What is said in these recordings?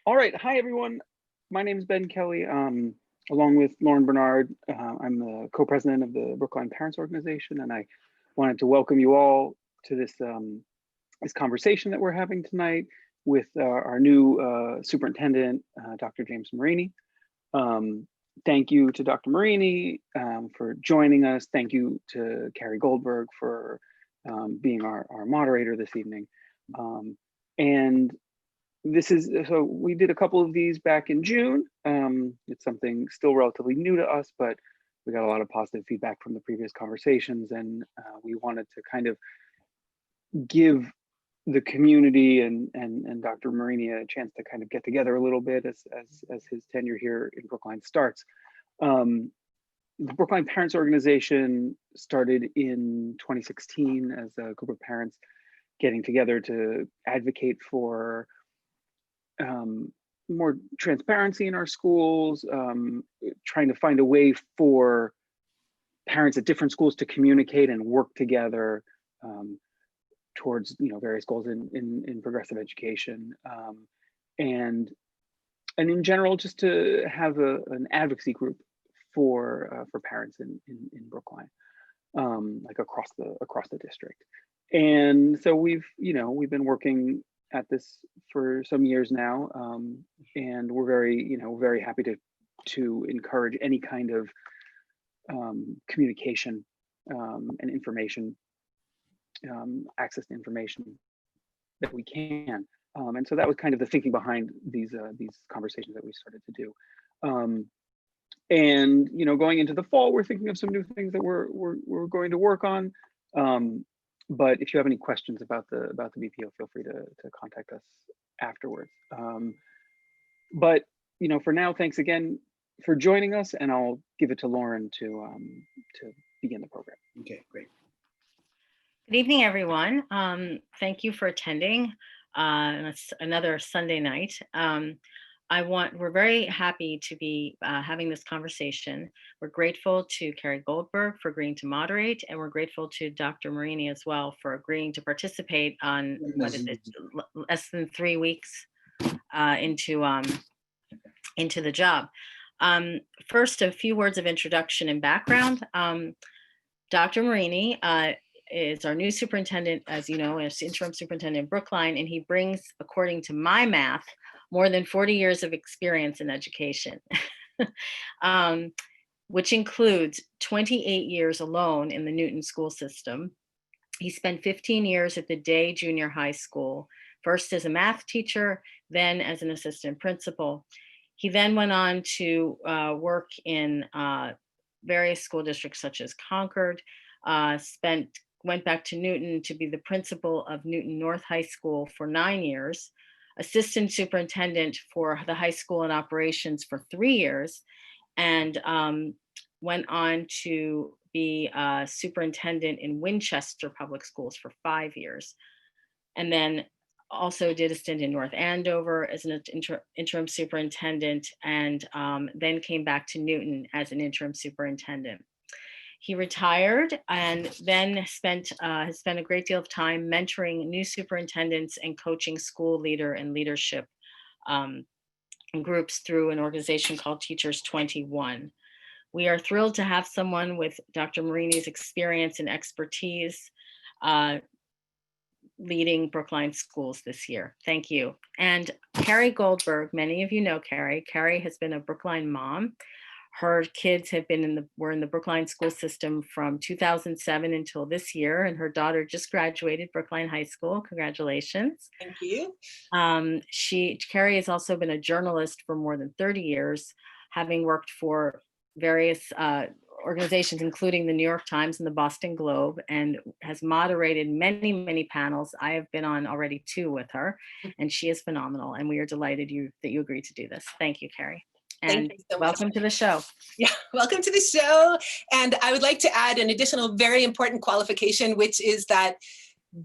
All right. Hi, everyone. My name is Ben Kelly. Along with Lauren Bernard, I'm the co-president of the Brookline Parents Organization, and I wanted to welcome you all to this conversation that we're having tonight with our new superintendent, Dr. James Marini. Thank you to Dr. Marini for joining us. Thank you to Carey Goldberg for being our moderator this evening. And so we did a couple of these back in June. It's something still relatively new to us, but we got a lot of positive feedback from the previous conversations, and we wanted to kind of give the community and Dr. Marini a chance to kind of get together a little bit as his tenure here in Brookline starts. The Brookline Parents Organization started in 2016 as a group of parents getting together to advocate for more transparency in our schools, trying to find a way for parents at different schools to communicate and work together towards various goals in progressive education, and in general, just to have an advocacy group for parents in Brookline, like across the district. And so we've been working at this for some years now, and we're very happy to encourage any kind of communication and information, access to information that we can. And so that was kind of the thinking behind these conversations that we started to do. And going into the fall, we're thinking of some new things that we're going to work on. But if you have any questions about the BPO, feel free to contact us afterwards. But for now, thanks again for joining us, and I'll give it to Lauren to begin the program. Okay, great. Good evening, everyone. Thank you for attending another Sunday night. We're very happy to be having this conversation. We're grateful to Carey Goldberg for agreeing to moderate, and we're grateful to Dr. Marini as well for agreeing to participate on less than 3 weeks into the job. First, a few words of introduction and background. Dr. Marini is our new superintendent, as you know, as interim superintendent in Brookline, and he brings, according to my math, more than 40 years of experience in education, which includes 28 years alone in the Newton school system. He spent 15 years at the Day Junior High School, first as a math teacher, then as an assistant principal. He then went on to work in various school districts such as Concord, went back to Newton to be the principal of Newton North High School for 9 years, assistant superintendent for the high school and operations for 3 years, and went on to be superintendent in Winchester Public Schools for 5 years. And then also did a stint in North Andover as an interim superintendent, and then came back to Newton as an interim superintendent. He retired and then has spent a great deal of time mentoring new superintendents and coaching school leader and leadership groups through an organization called Teachers 21. We are thrilled to have someone with Dr. Marini's experience and expertise leading Brookline schools this year. Thank you. And Carey Goldberg, many of you know Carey. Carey has been a Brookline mom. Her kids were in the Brookline school system from 2007 until this year, and her daughter just graduated Brookline High School. Congratulations. Thank you. Carey has also been a journalist for more than 30 years, having worked for various organizations, including the New York Times and the Boston Globe, and has moderated many, many panels. I have been on already 2 with her, and she is phenomenal, and we are delighted that you agreed to do this. Thank you, Carey. And welcome to the show. Yeah, welcome to the show. And I would like to add an additional very important qualification, which is that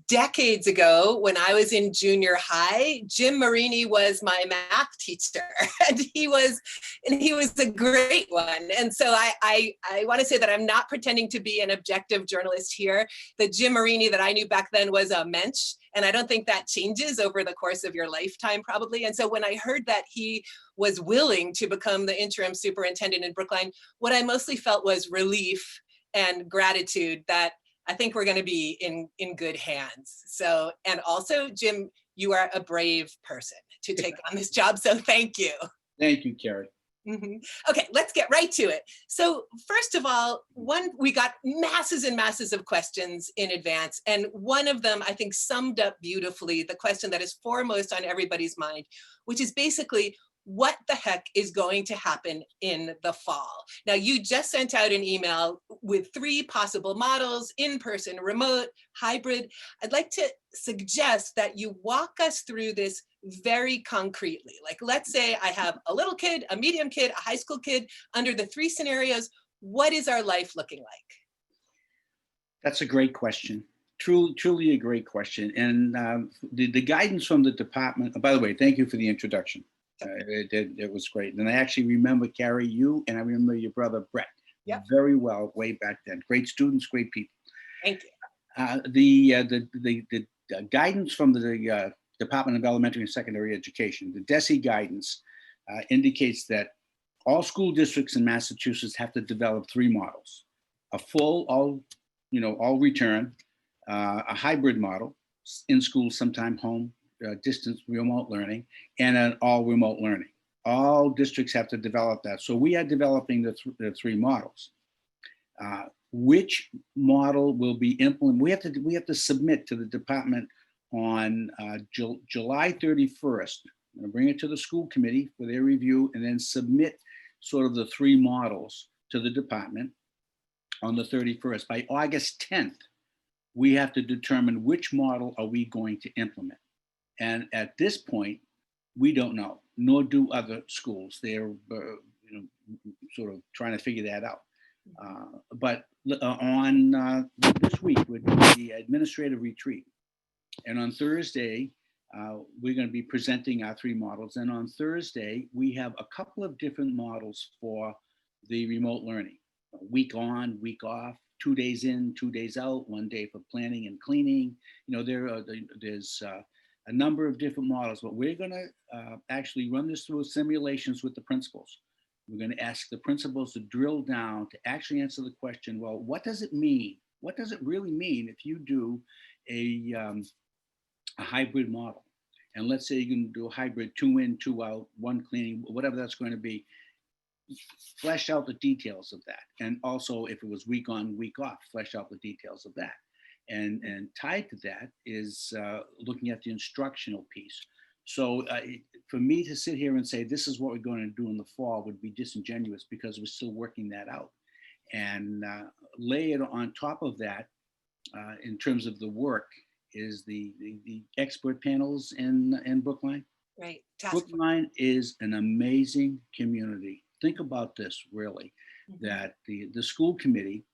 decades ago, when I was in junior high, Jim Marini was my math teacher, and he was a great one. And so I want to say that I'm not pretending to be an objective journalist here. The Jim Marini that I knew back then was a mensch, And I don't think that changes over the course of your lifetime, probably. And so when I heard that he was willing to become the interim superintendent in Brookline, what I mostly felt was relief and gratitude that I think we're going to be in good hands. So, and also, Jim, you are a brave person to take on this job. So thank you. Thank you, Carey. Okay, let's get right to it. So first of all, we got masses and masses of questions in advance. And one of them, I think, summed up beautifully the question that is foremost on everybody's mind, which is basically, what the heck is going to happen in the fall? Now, you just sent out an email with 3 possible models: in-person, remote, hybrid. I'd like to suggest that you walk us through this very concretely. Like, let's say I have a little kid, a medium kid, a high school kid. Under the 3 scenarios, what is our life looking like? That's a great question. Truly a great question. And the guidance from the department, by the way, thank you for the introduction. It was great. And I actually remember, Carey, you, and I remember your brother, Brett, very well way back then. Great students, great people. Thank you. The guidance from the Department of Elementary and Secondary Education, the DESE guidance, indicates that all school districts in Massachusetts have to develop 3 models: a full, all return, a hybrid model, in school, sometime home, distance, remote learning, and an all remote learning. All districts have to develop that. So we are developing the 3 models. Which model will be implemented? We have to submit to the department on July 31st. I'm going to bring it to the school committee for their review, and then submit sort of the 3 models to the department on the 31st. By August 10th, we have to determine which model are we going to implement. And at this point, we don't know, nor do other schools. They're sort of trying to figure that out. But on this week would be the administrative retreat. And on Thursday, we're going to be presenting our 3 models. And on Thursday, we have a couple of different models for the remote learning: a week on, week off, 2 days in, 2 days out, 1 day for planning and cleaning. There's a number of different models, but we're going to actually run this through simulations with the principals. We're going to ask the principals to drill down to actually answer the question, well, what does it mean? What does it really mean if you do a hybrid model? And let's say you're going to do a hybrid 2 in, 2 out, 1 cleaning, whatever that's going to be. Flesh out the details of that. And also, if it was week on, week off, flesh out the details of that. And tied to that is looking at the instructional piece. So for me to sit here and say, this is what we're going to do in the fall, would be disingenuous, because we're still working that out. And lay it on top of that, in terms of the work, is the expert panels in Brookline. Right. Brookline is an amazing community. Think about this, really, that the school committee,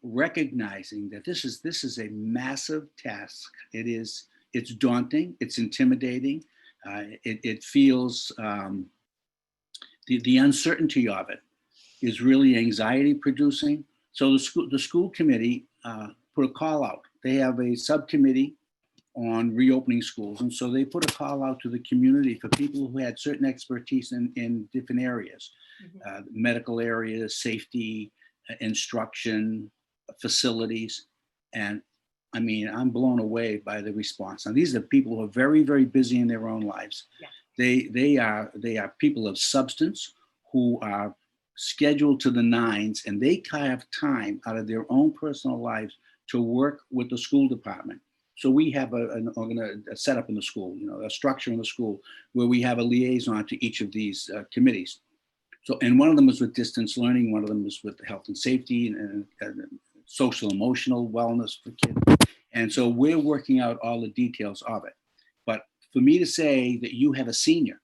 recognizing that this is a massive task. It's daunting, it's intimidating. It feels, the uncertainty of it is really anxiety producing. So the school committee put a call out. They have a subcommittee on reopening schools. And so they put a call out to the community for people who had certain expertise in different areas, medical areas, safety, instruction, facilities. And I mean, I'm blown away by the response. Now, these are people who are very, very busy in their own lives. Yeah. They are people of substance who are scheduled to the nines, and they have time out of their own personal lives to work with the school department. So we have a setup in the school, a structure in the school where we have a liaison to each of these committees. So, and one of them is with distance learning, one of them is with health and safety and social emotional wellness for kids. And so we're working out all the details of it. But for me to say that you have a senior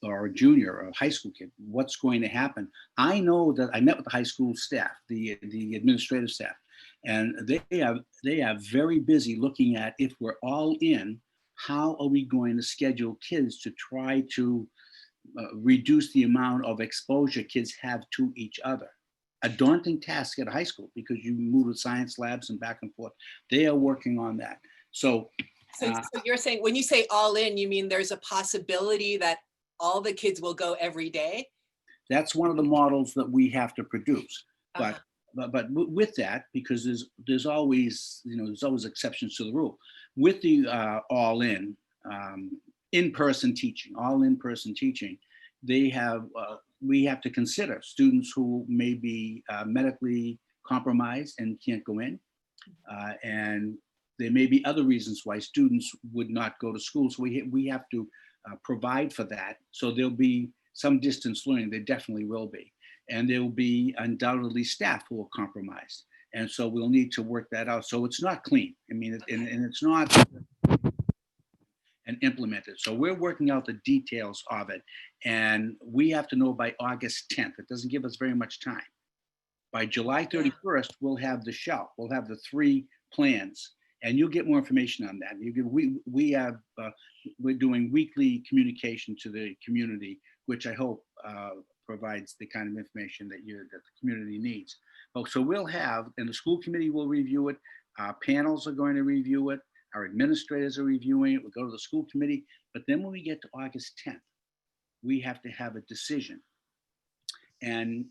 or a junior or a high school kid, what's going to happen? I know that I met with the high school staff, the administrative staff, and they are very busy looking at, if we're all in, how are we going to schedule kids to try to reduce the amount of exposure kids have to each other. a daunting task at high school because you move to science labs and back and forth. They are working on that. So So you're saying, when you say all in, you mean there's a possibility that all the kids will go every day? that's one of the models that we have to produce. Uh-huh. But with that, because there's always, there's always exceptions to the rule. With the all in-person teaching, they have we have to consider students who may be medically compromised and can't go in, and there may be other reasons why students would not go to school. So we have to provide for that. So there'll be some distance learning. There definitely will be. And there will be undoubtedly staff who are compromised. And so we'll need to work that out. So it's not clean. I mean, and it's not and implemented. So we're working out the details of it. And we have to know by August 10th. It doesn't give us very much time. By July 31st, we'll have the shell. We'll have the 3 plans. And you'll get more information on that. We're doing weekly communication to the community, which I hope provides the kind of information that the community needs. So we'll have, and the school committee will review it. Our panels are going to review it. Our administrators are reviewing it. We'll go to the school committee. But then when we get to August 10th, we have to have a decision. And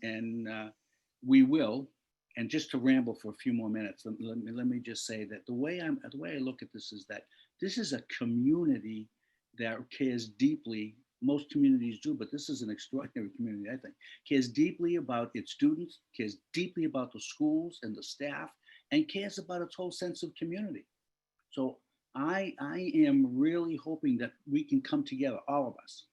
we will. And just to ramble for a few more minutes, let me just say that the way I look at this is that this is a community that cares deeply. Most communities do, but this is an extraordinary community, I think. Cares deeply about its students, cares deeply about the schools and the staff, and cares about its whole sense of community. So I am really hoping that we can come together, all of us.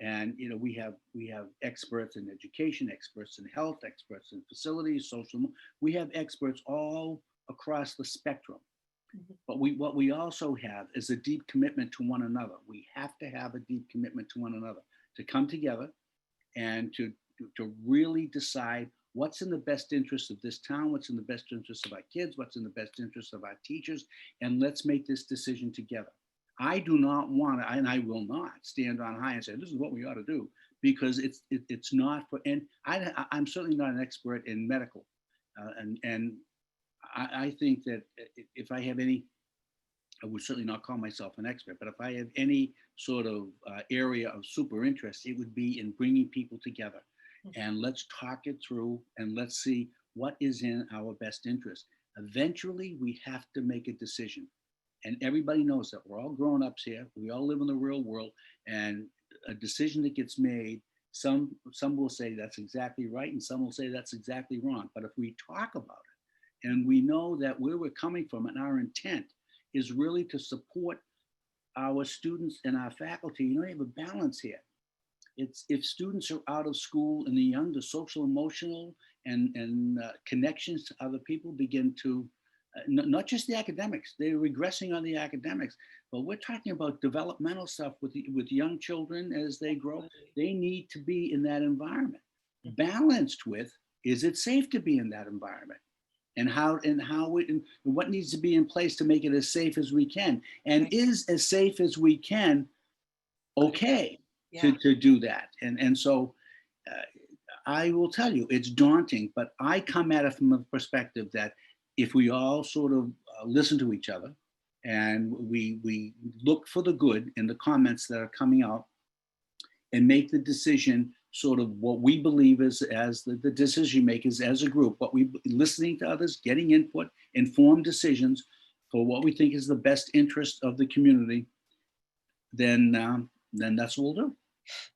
And we have experts in education, experts in health, experts in facilities, social. We have experts all across the spectrum. Mm-hmm. But what we also have is a deep commitment to one another. We have to have a deep commitment to one another to come together and to really decide what's in the best interest of this town, what's in the best interest of our kids, what's in the best interest of our teachers, and let's make this decision together. I do not want to, and I will not stand on high and say, this is what we ought to do, because it's not for, and I'm certainly not an expert in medical. And I think that if I have any, I would certainly not call myself an expert, but if I have any sort of area of super interest, it would be in bringing people together. And let's talk it through and let's see what is in our best interest. Eventually, we have to make a decision. And everybody knows that we're all grown-ups here. We all live in the real world, and a decision that gets made, some will say that's exactly right, and some will say that's exactly wrong. But if we talk about it, and we know that where we're coming from, and our intent is really to support our students and our faculty, you have a balance here. It's if students are out of school and the young, the social, emotional, and connections to other people begin to. Not just the academics, they're regressing on the academics, but we're talking about developmental stuff with young children as they grow. They need to be in that environment. Balanced with, is it safe to be in that environment? And what needs to be in place to make it as safe as we can? And is as safe as we can okay to do that? And so I will tell you, it's daunting, but I come at it from the perspective that if we all sort of listen to each other and we look for the good in the comments that are coming out and make the decision sort of what we believe is as the decision makers as a group, listening to others, getting input, informed decisions for what we think is the best interest of the community, then that's what we'll do.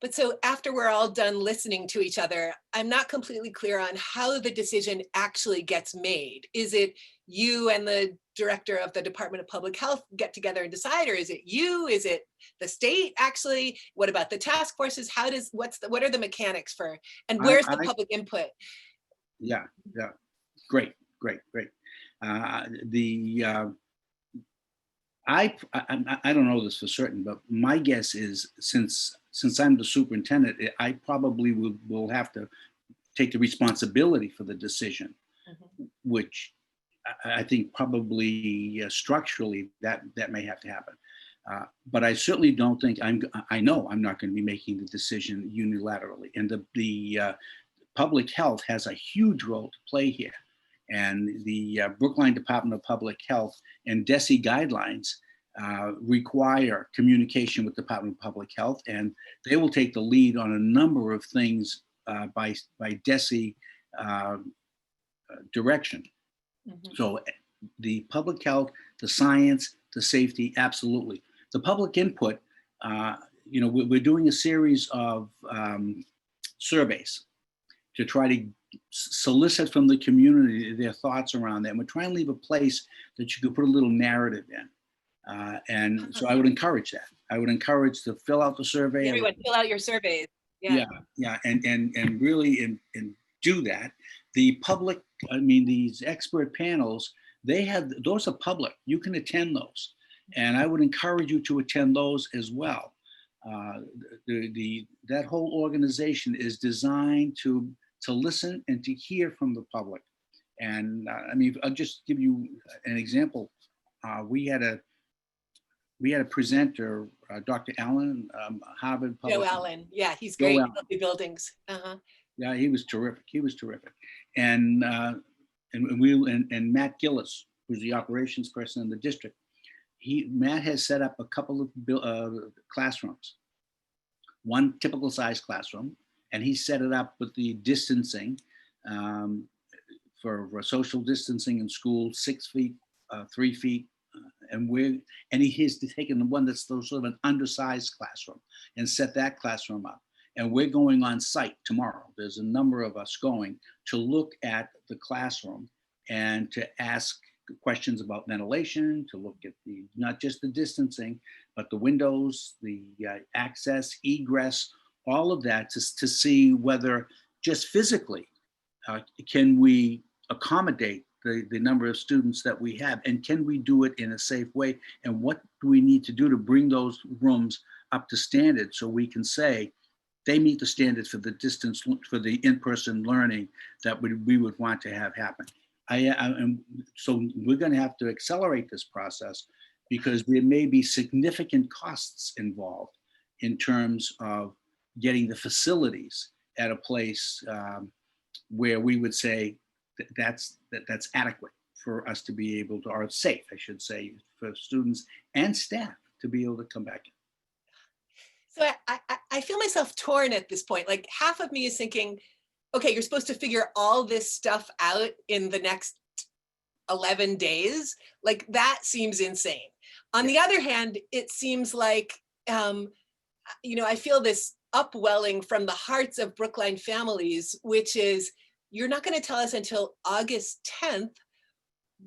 But so after we're all done listening to each other, I'm not completely clear on how the decision actually gets made. Is it you and the director of the Department of Public Health get together and decide, or is it you? Is it the state actually? What about the task forces? What are the mechanics for, and where's the public input? Yeah. Great. I don't know this for certain, but my guess is since I'm the superintendent, I probably will have to take the responsibility for the decision, which I think probably structurally that may have to happen. But I certainly don't think I know I'm not going to be making the decision unilaterally. And the public health has a huge role to play here. And the Brookline Department of Public Health and DESE guidelines require communication with the Department of Public Health, and they will take the lead on a number of things by DESE direction. Mhm. So the public health, the science, the safety, absolutely. The public input, we're doing a series of surveys to try to solicit from the community their thoughts around that. And we're trying to leave a place that you could put a little narrative in. And so I would encourage that. I would encourage to fill out the survey. Everyone fill out your surveys. Yeah. And really do that. The public, these expert panels, those are public. You can attend those. And I would encourage you to attend those as well. That whole organization is designed to listen and to hear from the public. And I'll just give you an example. We had a presenter, Dr. Allen, Harvard Public. Joe Allen, yeah, he's great. Healthy buildings. Yeah, he was terrific. And Matt Gillis, who's the operations person in the district, Matt has set up a couple of classrooms, one typical size classroom, and he set it up with the distancing for social distancing in school, 6 feet, 3 feet. And he's taken the one that's sort of an undersized classroom and set that classroom up. And we're going on site tomorrow. There's a number of us going to look at the classroom and to ask questions about ventilation, to look at not just the distancing, but the windows, the access, egress, all of that to see whether just physically can we accommodate the number of students that we have, and can we do it in a safe way, and what do we need to do to bring those rooms up to standard so we can say they meet the standards for the in-person learning that we would want to have happen. So we're going to have to accelerate this process because there may be significant costs involved in terms of getting the facilities at a place where we would say that's adequate for us to be able to, or safe, I should say, for students and staff to be able to come back in. So I feel myself torn at this point. Like half of me is thinking, okay, you're supposed to figure all this stuff out in the next 11 days. Like that seems insane. On the other hand, it seems like, I feel this upwelling from the hearts of Brookline families, which is, you're not going to tell us until August 10th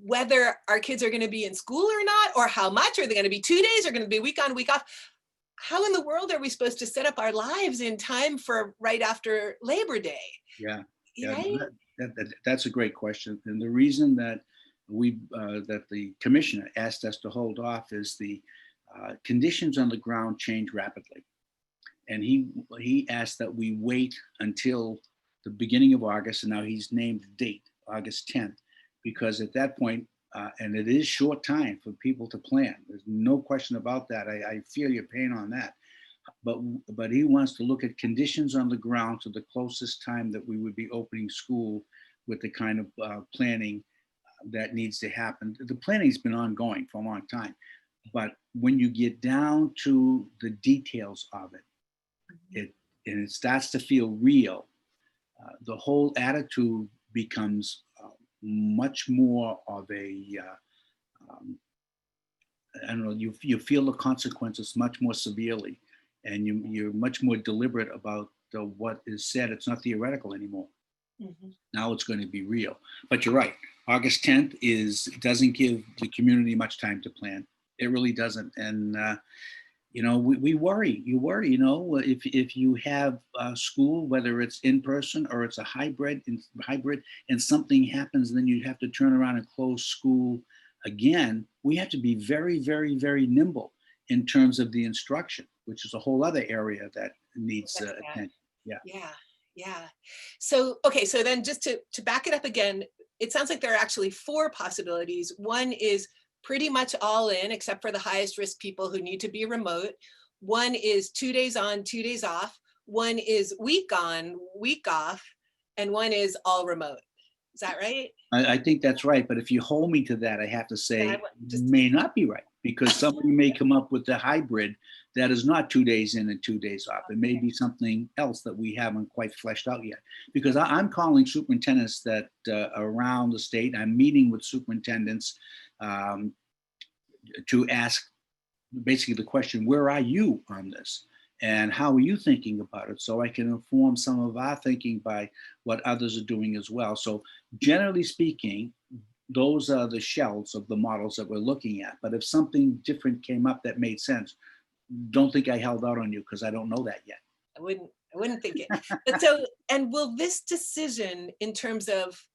whether our kids are going to be in school or not, or how much. Are they going to be 2 days? Are going to be week on, week off? How in the world are we supposed to set up our lives in time for right after Labor Day? Yeah, right? That's a great question. And the reason that that the commissioner asked us to hold off is the conditions on the ground change rapidly. And he asked that we wait until the beginning of August, and now he's named the date, August 10th, because at that point, and it is short time for people to plan. There's no question about that. I feel your pain on that. But he wants to look at conditions on the ground to the closest time that we would be opening school with the kind of planning that needs to happen. The planning's been ongoing for a long time. But when you get down to the details of it, it starts to feel real, the whole attitude becomes much more of a, I don't know, you feel the consequences much more severely, and you're much more deliberate about what is said. It's not theoretical anymore. Mm-hmm. Now it's going to be real. But you're right. August 10th doesn't give the community much time to plan. It really doesn't. And, we worry. You worry, if you have school, whether it's in person or it's a hybrid, and something happens, and then you have to turn around and close school again. We have to be very, very, very nimble in terms of the instruction, which is a whole other area that needs attention. Yeah. So, okay. So then just to back it up again, it sounds like there are actually 4 possibilities. One is pretty much all in, except for the highest risk people who need to be remote. One is 2 days on, 2 days off. One is week on, week off. and one is all remote. Is that right? I think that's right. But if you hold me to that, I have to say may not be right, because somebody may come up with a hybrid that is not 2 days in and 2 days off. It may be something else that we haven't quite fleshed out yet. Because I'm calling superintendents that around the state. I'm meeting with superintendents to ask basically the question, where are you on this? And how are you thinking about it? So I can inform some of our thinking by what others are doing as well. So generally speaking, those are the shells of the models that we're looking at. But if something different came up that made sense, don't think I held out on you, because I don't know that yet. I wouldn't think it. But so, and will this decision in terms of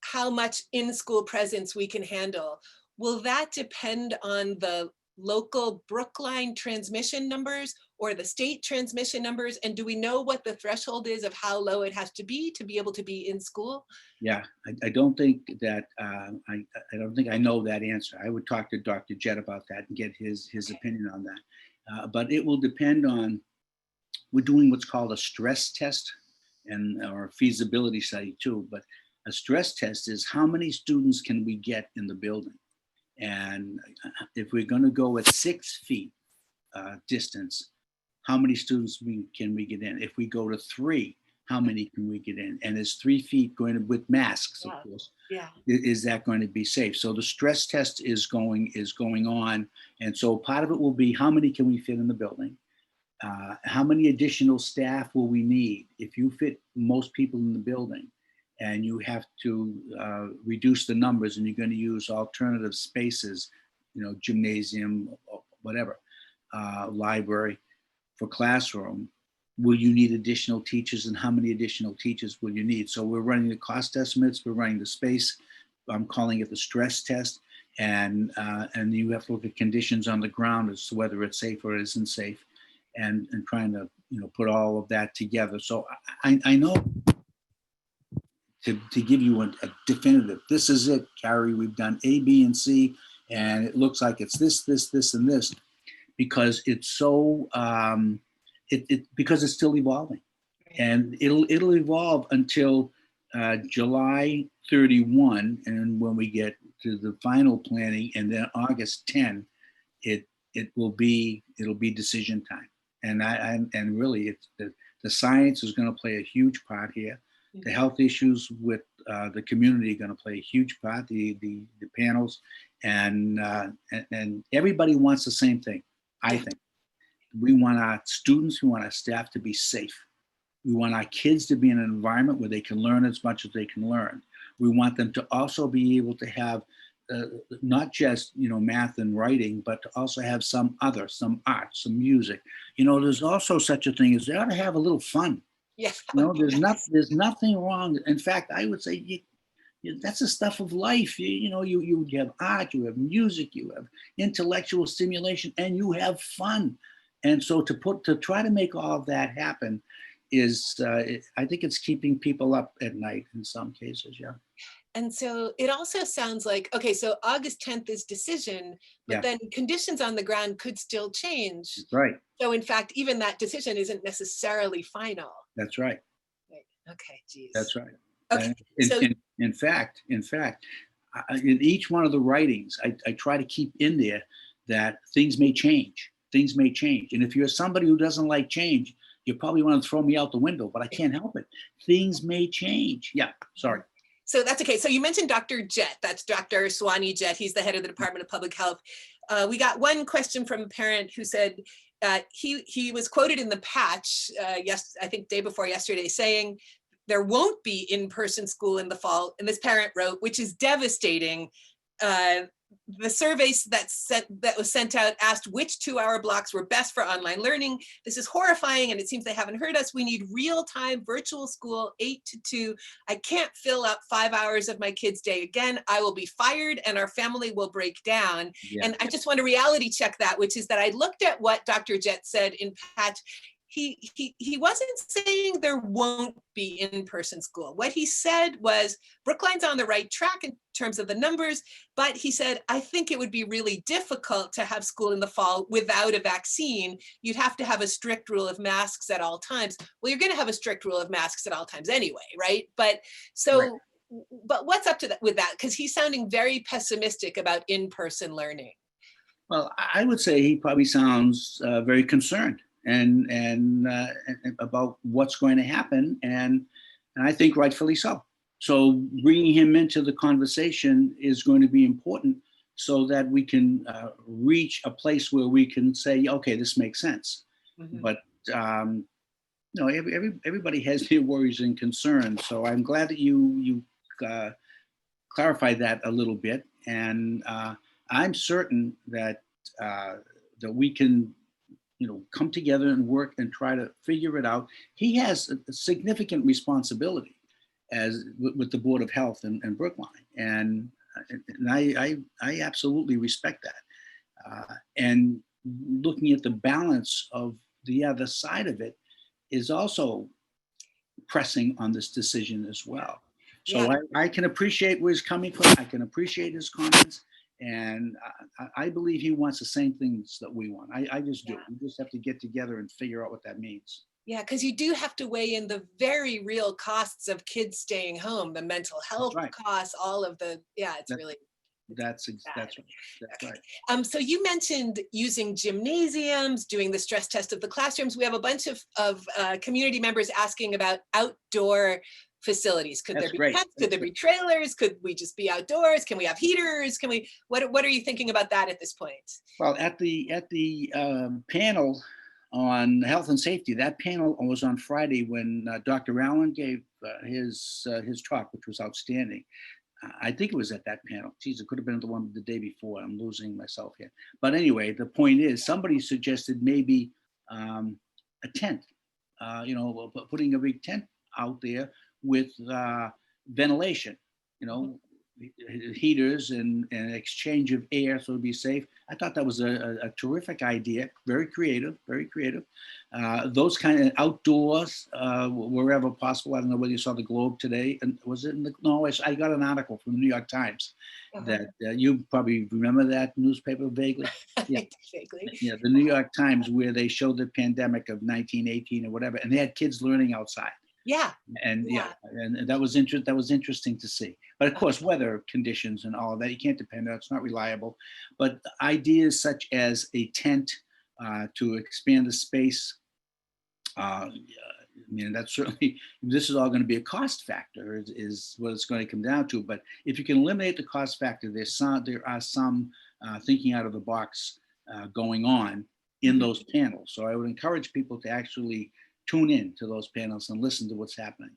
how much in-school presence we can handle, will that depend on the local Brookline transmission numbers or the state transmission numbers? And do we know what the threshold is of how low it has to be able to be in school? Yeah, I don't think that, I don't think I know that answer. I would talk to Dr. Jett about that and get his opinion on that. But it will depend on, we're doing what's called a stress test or a feasibility study too. But a stress test is how many students can we get in the building? And if we're going to go at 6 feet distance, how many students can we get in? If we go to 3, how many can we get in? And is 3 feet going to, with masks, of course, is that going to be safe? So the stress test is going on. And so part of it will be, how many can we fit in the building? How many additional staff will we need? If you fit most people in the building, and you have to reduce the numbers, and you're going to use alternative spaces, gymnasium, whatever, library for classroom, will you need additional teachers, and how many additional teachers will you need? So we're running the cost estimates, we're running the space. I'm calling it the stress test. And you have to look at conditions on the ground as to whether it's safe or isn't safe, and trying to, put all of that together. So I know, to give you a definitive, this is it, Carey, we've done A, B, and C, and it looks like it's this, and this, because it's so, because it's still evolving. And it'll evolve until July 31, and when we get to the final planning, and then August 10, it'll be decision time. And really, it's the science is going to play a huge part here. The health issues with the community are going to play a huge part. The panels, and everybody wants the same thing. I think we want our students, we want our staff to be safe. We want our kids to be in an environment where they can learn as much as they can learn. We want them to also be able to have not just math and writing, but to also have some art, some music. There's also such a thing as they ought to have a little fun. Yes. There's nothing wrong. In fact, I would say that's the stuff of life. You have art, you have music, you have intellectual stimulation, and you have fun. And so to try to make all of that happen is, I think it's keeping people up at night in some cases. Yeah. And so it also sounds like, okay, so August 10th is decision, but then conditions on the ground could still change. Right. So in fact, even that decision isn't necessarily final. That's right. Okay, geez. That's right. Okay. In fact, in each one of the writings, I try to keep in there that things may change. Things may change. And if you're somebody who doesn't like change, you probably want to throw me out the window, but I can't help it. Things may change. Yeah, sorry. So that's okay. So you mentioned Dr. Jett. That's Dr. Swani Jett. He's the head of the Department of Public Health. We got one question from a parent who said he was quoted in the patch, I think day before yesterday, saying there won't be in-person school in the fall. And this parent wrote, which is devastating. The surveys that was sent out asked which 2-hour blocks were best for online learning. This is horrifying, and it seems they haven't heard us. We need real-time virtual school, 8 to 2. I can't fill up 5 hours of my kid's day again. I will be fired, and our family will break down. Yeah. And I just want to reality check that, which is that I looked at what Dr. Jett said in patch. he wasn't saying there won't be in-person school. What he said was Brookline's on the right track in terms of the numbers, but he said, I think it would be really difficult to have school in the fall without a vaccine. You'd have to have a strict rule of masks at all times. Well, you're going to have a strict rule of masks at all times anyway, right? But so, Right. but what's up to that with that? Because he's sounding very pessimistic about in-person learning. Well, I would say he probably sounds very concerned and about what's going to happen, and I think rightfully so. So bringing him into the conversation is going to be important, so that we can reach a place where we can say, okay, this makes sense. Mhm. But everybody has their worries and concerns. So I'm glad that you clarified that a little bit, and I'm certain that that we can, come together and work and try to figure it out. He has a significant responsibility as with the Board of Health in Brookline, and I absolutely respect that. And looking at the balance of the other side of it is also pressing on this decision as well. So Yeah. I can appreciate where he's coming from. I can appreciate his comments. And I believe he wants the same things that we want. I just do. Yeah. We just have to get together and figure out what that means. Yeah, because you do have to weigh in the very real costs of kids staying home, the mental health right. costs, all of the, it's really. That's bad. okay. Right. So you mentioned using gymnasiums, doing the stress test of the classrooms. We have a bunch of community members asking about outdoor facilities. Could That's there be great. tents? Could there be trailers? Could we just be outdoors? Can we have heaters? Can we? What are you thinking about that at this point? Well, at the panel on health and safety, that panel was on Friday when Dr. Allen gave his talk, which was outstanding. I think it was at that panel. Geez, it could have been the one the day before. I'm losing myself here. But anyway, the point is, somebody suggested maybe a tent, putting a big tent out there with ventilation, heaters and exchange of air so it'd be safe. I thought that was a terrific idea. Very creative, very creative. Those kind of outdoors, wherever possible. I don't know whether you saw the Globe today, and was it no, I got an article from the New York Times that you probably remember that newspaper vaguely. Yeah. Vaguely. Yeah, the New York Times, where they showed the pandemic of 1918 or whatever, and they had kids learning outside. Yeah. And and that was interesting to see. But of course, weather conditions and all of that, you can't depend on. It's not reliable. But ideas such as a tent to expand the space, that's certainly, this is all going to be a cost factor is what it's going to come down to. But if you can eliminate the cost factor, there are some thinking out of the box going on in those panels. So I would encourage people to actually tune in to those panels and listen to what's happening.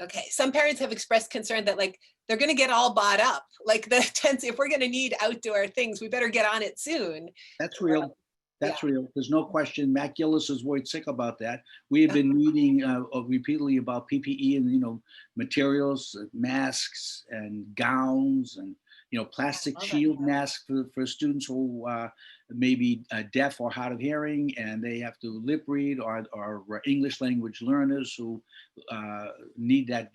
Okay. Some parents have expressed concern that they're going to get all bought up. Like the tents, if we're going to need outdoor things, we better get on it soon. That's real. That's real. There's no question. Matt Gillis is worried sick about that. We have been meeting repeatedly about PPE and, materials, masks and gowns and, plastic shield masks for students who may be deaf or hard of hearing, and they have to lip read, or English language learners who need that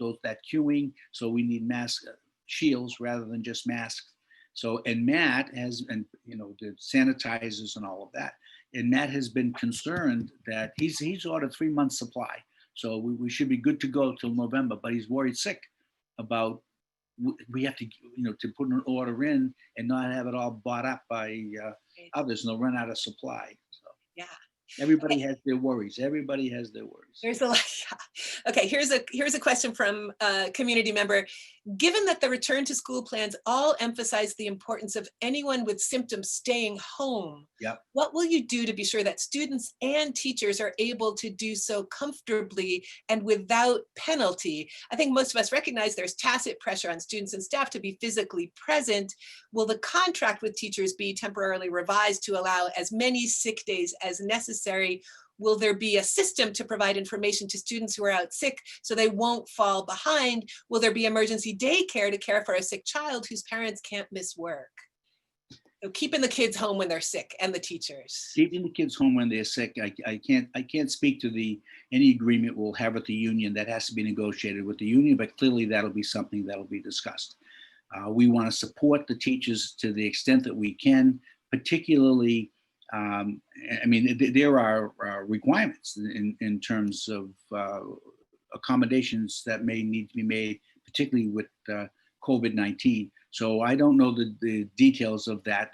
cueing. So we need mask shields rather than just masks. So, and Matt has, and the sanitizers and all of that. And Matt has been concerned that he's ordered 3 months supply. So we should be good to go till November, but he's worried sick about, we have to, to put an order in and not have it all bought up by others, and they'll run out of supply. So everybody has their worries. Everybody has their worries. There's a lot. Okay, here's a question from a community member. Given that the return to school plans all emphasize the importance of anyone with symptoms staying home, what will you do to be sure that students and teachers are able to do so comfortably and without penalty? I think most of us recognize there's tacit pressure on students and staff to be physically present. Will the contract with teachers be temporarily revised to allow as many sick days as necessary? Will there be a system to provide information to students who are out sick so they won't fall behind? Will there be emergency daycare to care for a sick child whose parents can't miss work? So keeping the kids home when they're sick and the teachers. Keeping the kids home when they're sick. I can't speak to any agreement we'll have with the union. That has to be negotiated with the union, but clearly that'll be something that'll be discussed. We want to support the teachers to the extent that we can, particularly, I mean, there are requirements in terms of accommodations that may need to be made, particularly with COVID-19. So I don't know the details of that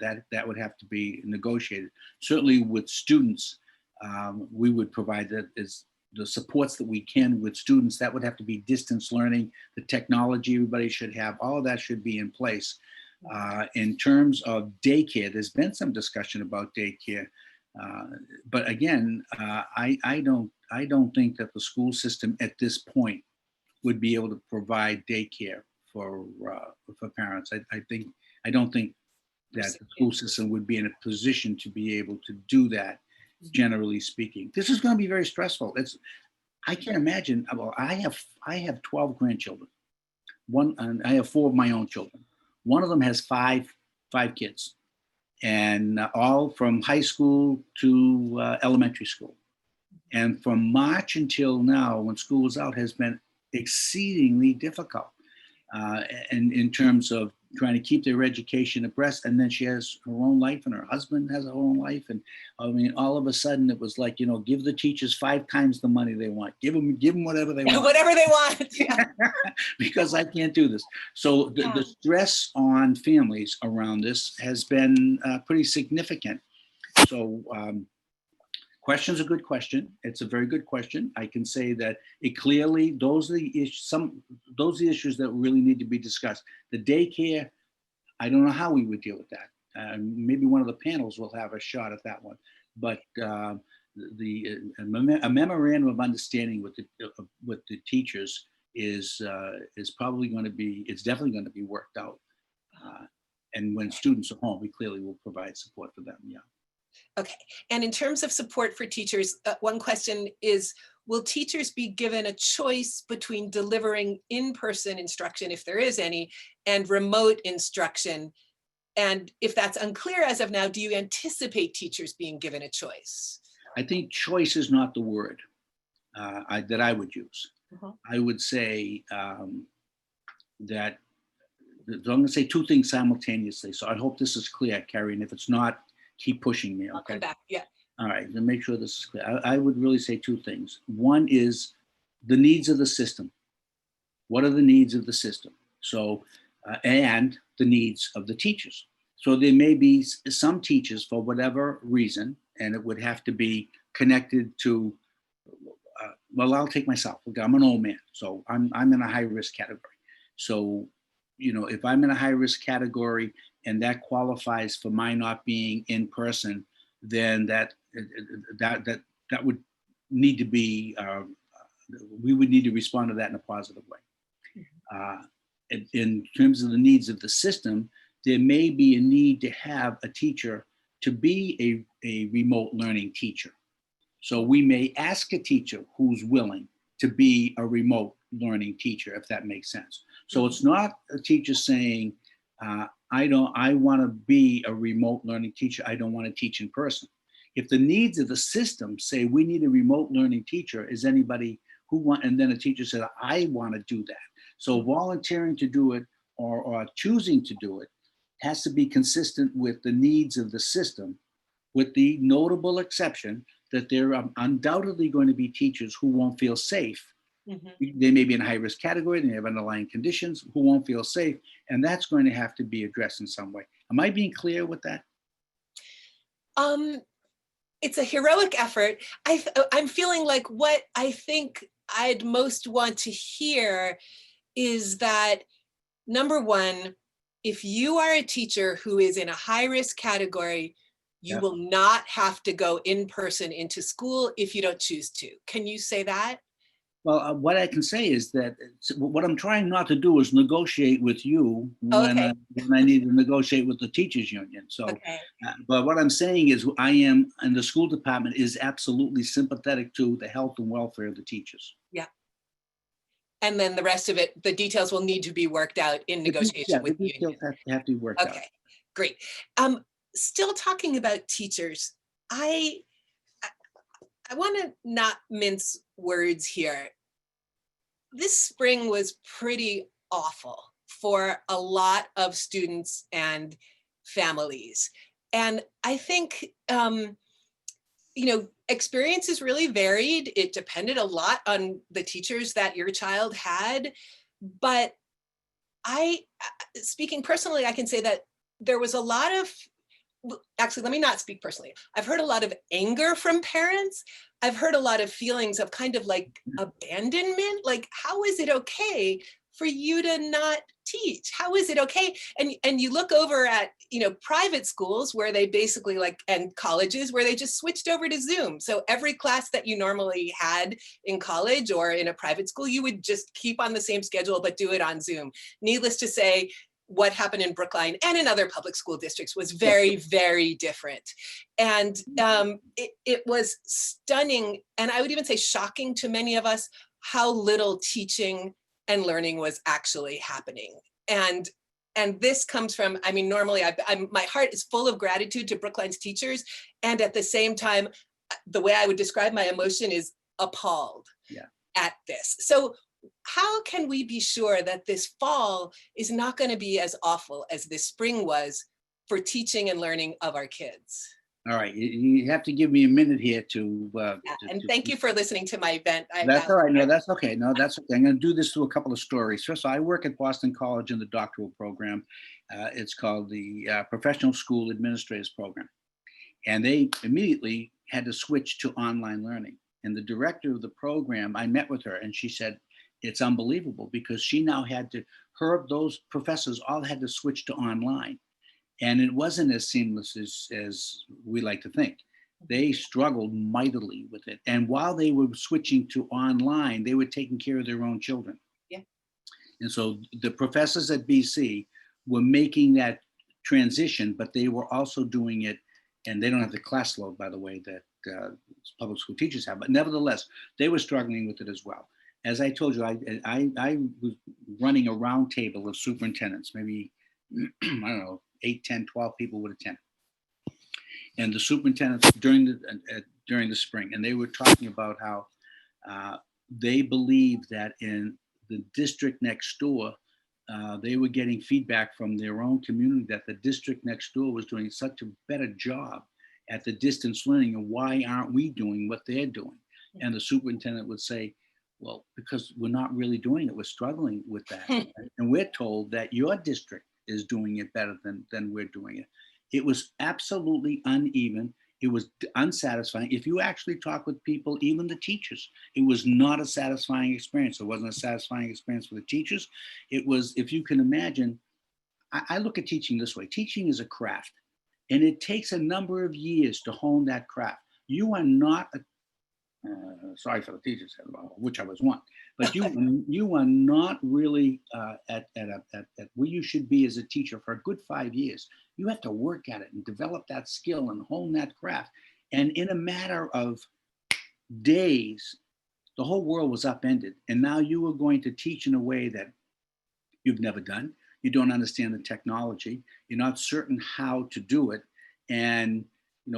would have to be negotiated. Certainly with students, we would provide that as the supports that we can with students. That would have to be distance learning, the technology everybody should have, all of that should be in place. In terms of daycare, there's been some discussion about daycare, but again, I don't think that the school system at this point would be able to provide daycare for parents. I don't think that the school system would be in a position to be able to do that, generally speaking. This is going to be very stressful. I can't imagine. Well, I have 12 grandchildren. And I have 4 of my own children. One of them has five kids, and all from high school to elementary school. And from March until now, when school was out, has been exceedingly difficult. And in terms of trying to keep their education abreast, and then she has her own life, and her husband has her own life, and I mean, all of a sudden it was like, give the teachers 5 times the money they want. Give them whatever they want. Whatever they want. Yeah. Because I can't do this. So the stress on families around this has been pretty significant. So question's a good question. It's a very good question. I can say that it clearly, those are the issues that really need to be discussed. The daycare, I don't know how we would deal with that. Maybe one of the panels will have a shot at that one. But a memorandum of understanding with the teachers is probably going to be, it's definitely going to be worked out. And when students are home, we clearly will provide support for them. Yeah. Okay, and in terms of support for teachers, one question is, will teachers be given a choice between delivering in-person instruction, if there is any, and remote instruction? And if that's unclear as of now, do you anticipate teachers being given a choice? I think choice is not the word that I would use. I would say that I'm going to say 2 things simultaneously. So I hope this is clear, Carey, and if it's not, keep pushing me. Okay? I'll come back. Yeah. All right. Then make sure this is clear. I would really say 2 things. One is the needs of the system. What are the needs of the system? So, and the needs of the teachers. So there may be some teachers for whatever reason, and it would have to be connected to. Well, I'll take myself. Okay, I'm an old man, so I'm in a high risk category. So, if I'm in a high risk category, and that qualifies for my not being in person, then that would need to be, we would need to respond to that in a positive way. In terms of the needs of the system, there may be a need to have a teacher to be a remote learning teacher. So we may ask a teacher who's willing to be a remote learning teacher, if that makes sense. So it's not a teacher saying, I want to be a remote learning teacher. I don't want to teach in person. If the needs of the system say we need a remote learning teacher, is anybody who want, and then a teacher said, I want to do that. So volunteering to do it or choosing to do it has to be consistent with the needs of the system, with the notable exception that there are undoubtedly going to be teachers who won't feel safe. They may be in a high risk category, they have underlying conditions, who won't feel safe, and that's going to have to be addressed in some way. Am I being clear with that? It's a heroic effort. I'm feeling like what I think I'd most want to hear is that, number one, if you are a teacher who is in a high risk category, you will not have to go in person into school if you don't choose to. Can you say that? Well, what I can say is that what I'm trying not to do is negotiate with you when I need to negotiate with the teachers union. So, but what I'm saying is I am, and the school department is absolutely sympathetic to the health and welfare of the teachers. Yeah. And then the rest of it, the details will need to be worked out in negotiation with the union. Have to be worked out. Okay, great. still talking about teachers, I want to not mince words here. This spring was pretty awful for a lot of students and families. And I think, experiences really varied. It depended a lot on the teachers that your child had. But speaking personally, I can say that there was a lot of, actually, let me not speak personally. I've heard a lot of anger from parents. I've heard a lot of feelings of kind of like abandonment. Like, how is it okay for you to not teach? How is it okay? And you look over at, private schools where they basically and colleges where they just switched over to Zoom. So every class that you normally had in college or in a private school, you would just keep on the same schedule, but do it on Zoom. Needless to say, what happened in Brookline and in other public school districts was very, very different. And it was stunning, and I would even say shocking to many of us, how little teaching and learning was actually happening. And this comes from, normally my heart is full of gratitude to Brookline's teachers. And at the same time, the way I would describe my emotion is appalled at this. So how can we be sure that this fall is not going to be as awful as this spring was for teaching and learning of our kids? All right, you have to give me a minute here to. And thank you for listening to my event. That's all right. No, that's okay. No, that's okay. I'm going to do this through a couple of stories. First, I work at Boston College in the doctoral program. It's called the Professional School Administrators Program. And they immediately had to switch to online learning. And the director of the program, I met with her and she said, it's unbelievable because she now those professors all had to switch to online. And it wasn't as seamless as we like to think. They struggled mightily with it. And while they were switching to online, they were taking care of their own children. Yeah. And so the professors at BC were making that transition, but they were also doing it, and they don't have the class load, by the way, that public school teachers have, but nevertheless, they were struggling with it as well. As I told you, I was running a round table of superintendents, maybe, I don't know, 8, 10, 12 people would attend. And the superintendents during the spring, and they were talking about how they believed that in the district next door, they were getting feedback from their own community that the district next door was doing such a better job at the distance learning, and why aren't we doing what they're doing? And the superintendent would say, well, because we're not really doing it. We're struggling with that. And we're told that your district is doing it better than we're doing it. It was absolutely uneven. It was unsatisfying. If you actually talk with people, even the teachers, it was not a satisfying experience. It wasn't a satisfying experience for the teachers. It was, if you can imagine, I look at teaching this way. Teaching is a craft, and it takes a number of years to hone that craft. You are not sorry for the teachers, which I was one, but you are not really at where you should be as a teacher for a good 5 years. You have to work at it and develop that skill and hone that craft. And in a matter of days, the whole world was upended. And now you are going to teach in a way that you've never done. You don't understand the technology. You're not certain how to do it. And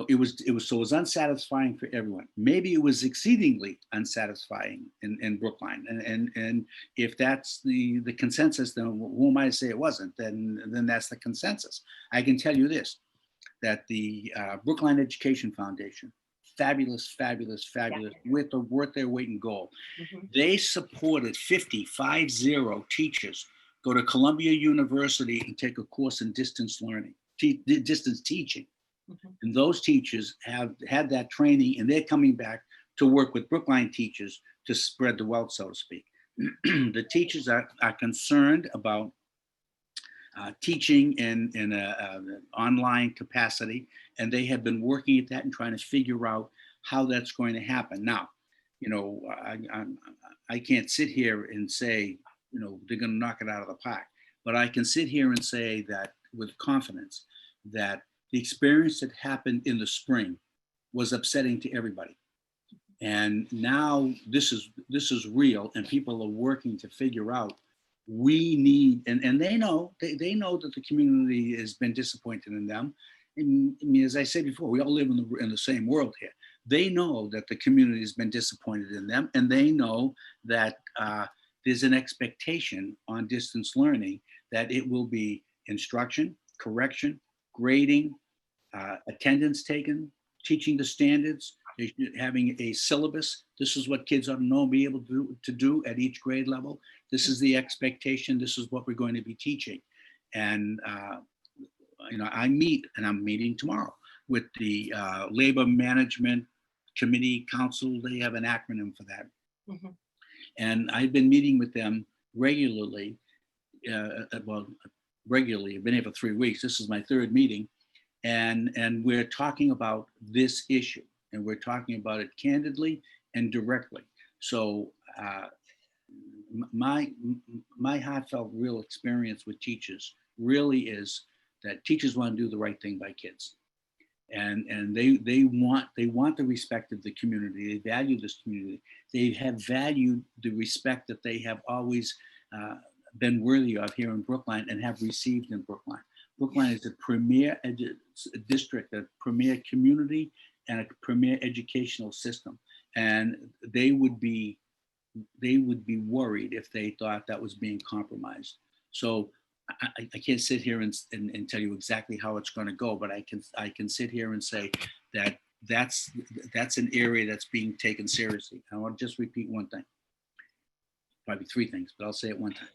it was unsatisfying for everyone. Maybe it was exceedingly unsatisfying in Brookline. And if that's the consensus, then who am I to say it wasn't? Then that's the consensus. I can tell you this, that the Brookline Education Foundation, fabulous, worth their weight in gold. Mm-hmm. They supported 50 teachers go to Columbia University and take a course in distance learning, distance teaching. Mm-hmm. And those teachers have had that training, and they're coming back to work with Brookline teachers to spread the wealth, so to speak. The teachers are concerned about teaching in an online capacity, and they have been working at that and trying to figure out how that's going to happen. Now, I can't sit here and say, they're going to knock it out of the park, but I can sit here and say that with confidence that the experience that happened in the spring was upsetting to everybody. And now this is real, and people are working to figure out we need, and they know that the community has been disappointed in them. I mean, as I said before, we all live in the same world here. They know that the community has been disappointed in them, and they know that there's an expectation on distance learning that it will be instruction, correction, grading, attendance taken, teaching the standards, having a syllabus. This is what kids ought to know and be able to do at each grade level. This is the expectation. This is what we're going to be teaching. And I'm meeting tomorrow with the Labor Management Committee Council. They have an acronym for that. Mm-hmm. And I've been meeting with them regularly. Regularly. I've been here for 3 weeks. This is my third meeting. And we're talking about this issue, and we're talking about it candidly and directly. So my heartfelt real experience with teachers really is that teachers want to do the right thing by kids, and they want the respect of the community. They value this community. They have valued the respect that they have always been worthy of here in Brookline and have received in Brookline. Brookline is a premier district, a premier community, and a premier educational system. And they would be worried if they thought that was being compromised. So I can't sit here and tell you exactly how it's going to go, but I can sit here and say that that's an area that's being taken seriously. I want to just repeat one thing, probably three things, but I'll say it one time.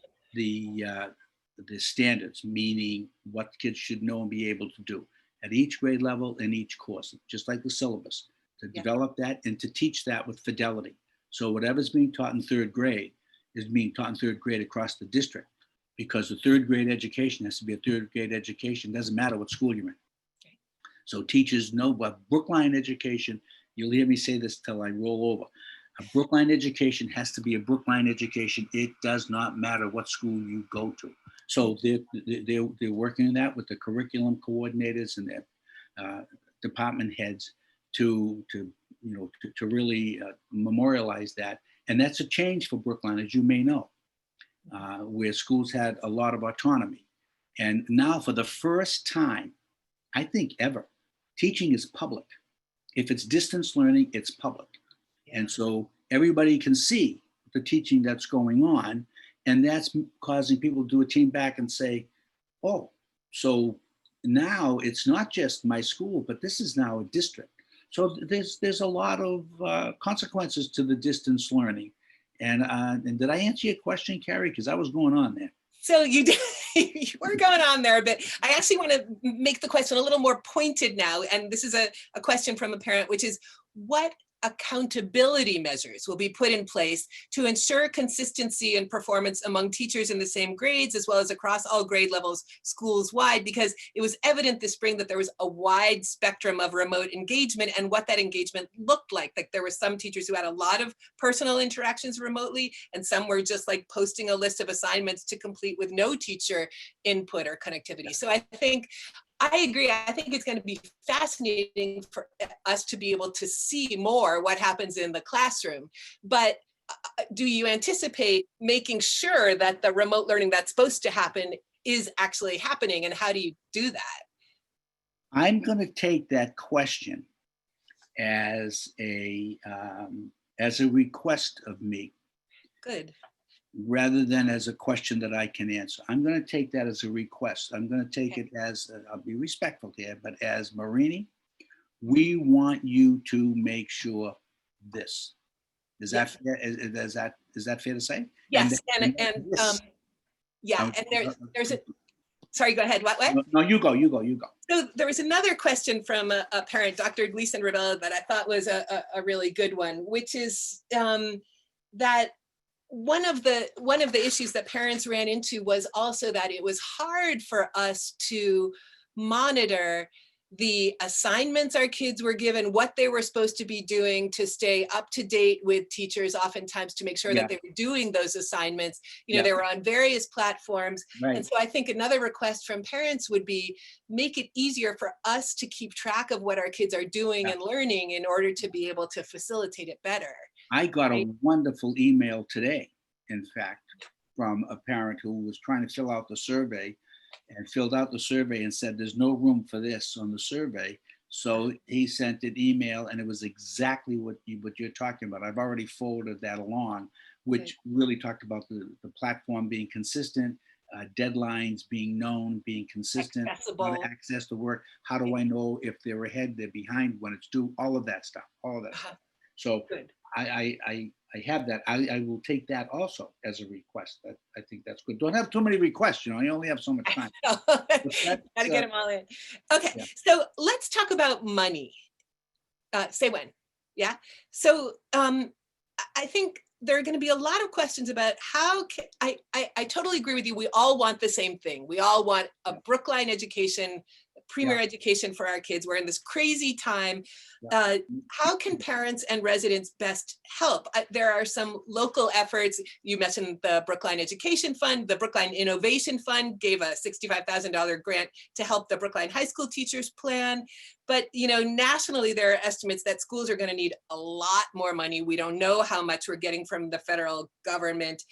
The standards, meaning what kids should know and be able to do at each grade level in each course, just like the syllabus, to develop that and to teach that with fidelity. So whatever's being taught in third grade is being taught in third grade across the district, because the third grade education has to be a third grade education. Doesn't matter what school you're in. So teachers know what Brookline education, you'll hear me say this till I roll over. A Brookline education has to be a Brookline education. It does not matter what school you go to. So they're working on that with the curriculum coordinators and their department heads to really memorialize that. And that's a change for Brookline, as you may know, where schools had a lot of autonomy. And now for the first time, I think ever, teaching is public. If it's distance learning, it's public. And so everybody can see the teaching that's going on, and that's causing people to do a team back and say, oh, so now it's not just my school, but this is now a district. So there's a lot of consequences to the distance learning. And did I answer your question, Carey? Because I was going on there. So you did, you were going on there, but I actually want to make the question a little more pointed now. And this is a question from a parent, which is, what accountability measures will be put in place to ensure consistency and performance among teachers in the same grades, as well as across all grade levels schools wide? Because it was evident this spring that there was a wide spectrum of remote engagement and what that engagement looked like. Like there were some teachers who had a lot of personal interactions remotely, and some were just like posting a list of assignments to complete with no teacher input or connectivity. So I think I agree. I think it's going to be fascinating for us to be able to see more what happens in the classroom. But do you anticipate making sure that the remote learning that's supposed to happen is actually happening? And how do you do that? I'm going to take that question as a request of me. Good. Rather than as a question that I can answer. I'm going to take that as a request. I'm going to take it as, I'll be respectful here, but as Marini, we want you to make sure this. Is that fair? Is that fair to say? Yes, and there's a, sorry, go ahead, what? No, you go. So there was another question from a parent, Dr. Gleason Rivella, that I thought was a really good one, which is that one of the issues that parents ran into was also that it was hard for us to monitor the assignments our kids were given, what they were supposed to be doing to stay up to date with teachers, oftentimes to make sure that they were doing those assignments. You know, they were on various platforms. Right. And so I think another request from parents would be, make it easier for us to keep track of what our kids are doing and learning in order to be able to facilitate it better. I got a wonderful email today, in fact, from a parent who was trying to fill out the survey and filled out the survey and said, there's no room for this on the survey. So he sent an email, and it was exactly what you're talking about. I've already forwarded that along, which really talked about the platform being consistent, deadlines being known, being consistent, accessible, how to access the work, how do I know if they're ahead, they're behind, when it's due, all of that stuff, stuff. So good. I have that. I will take that also as a request. I think that's good. Don't have too many requests, you only have so much time. Gotta get them all in. Okay, yeah. So let's talk about money. Say when, yeah. So I think there are going to be a lot of questions about how can, I totally agree with you. We all want the same thing. We all want a Brookline education, premier education for our kids. We're in this crazy time. How can parents and residents best help? There are some local efforts. You mentioned the Brookline Education Fund. The Brookline Innovation Fund gave a $65,000 grant to help the Brookline High School teachers plan. But nationally, there are estimates that schools are going to need a lot more money. We don't know how much we're getting from the federal government.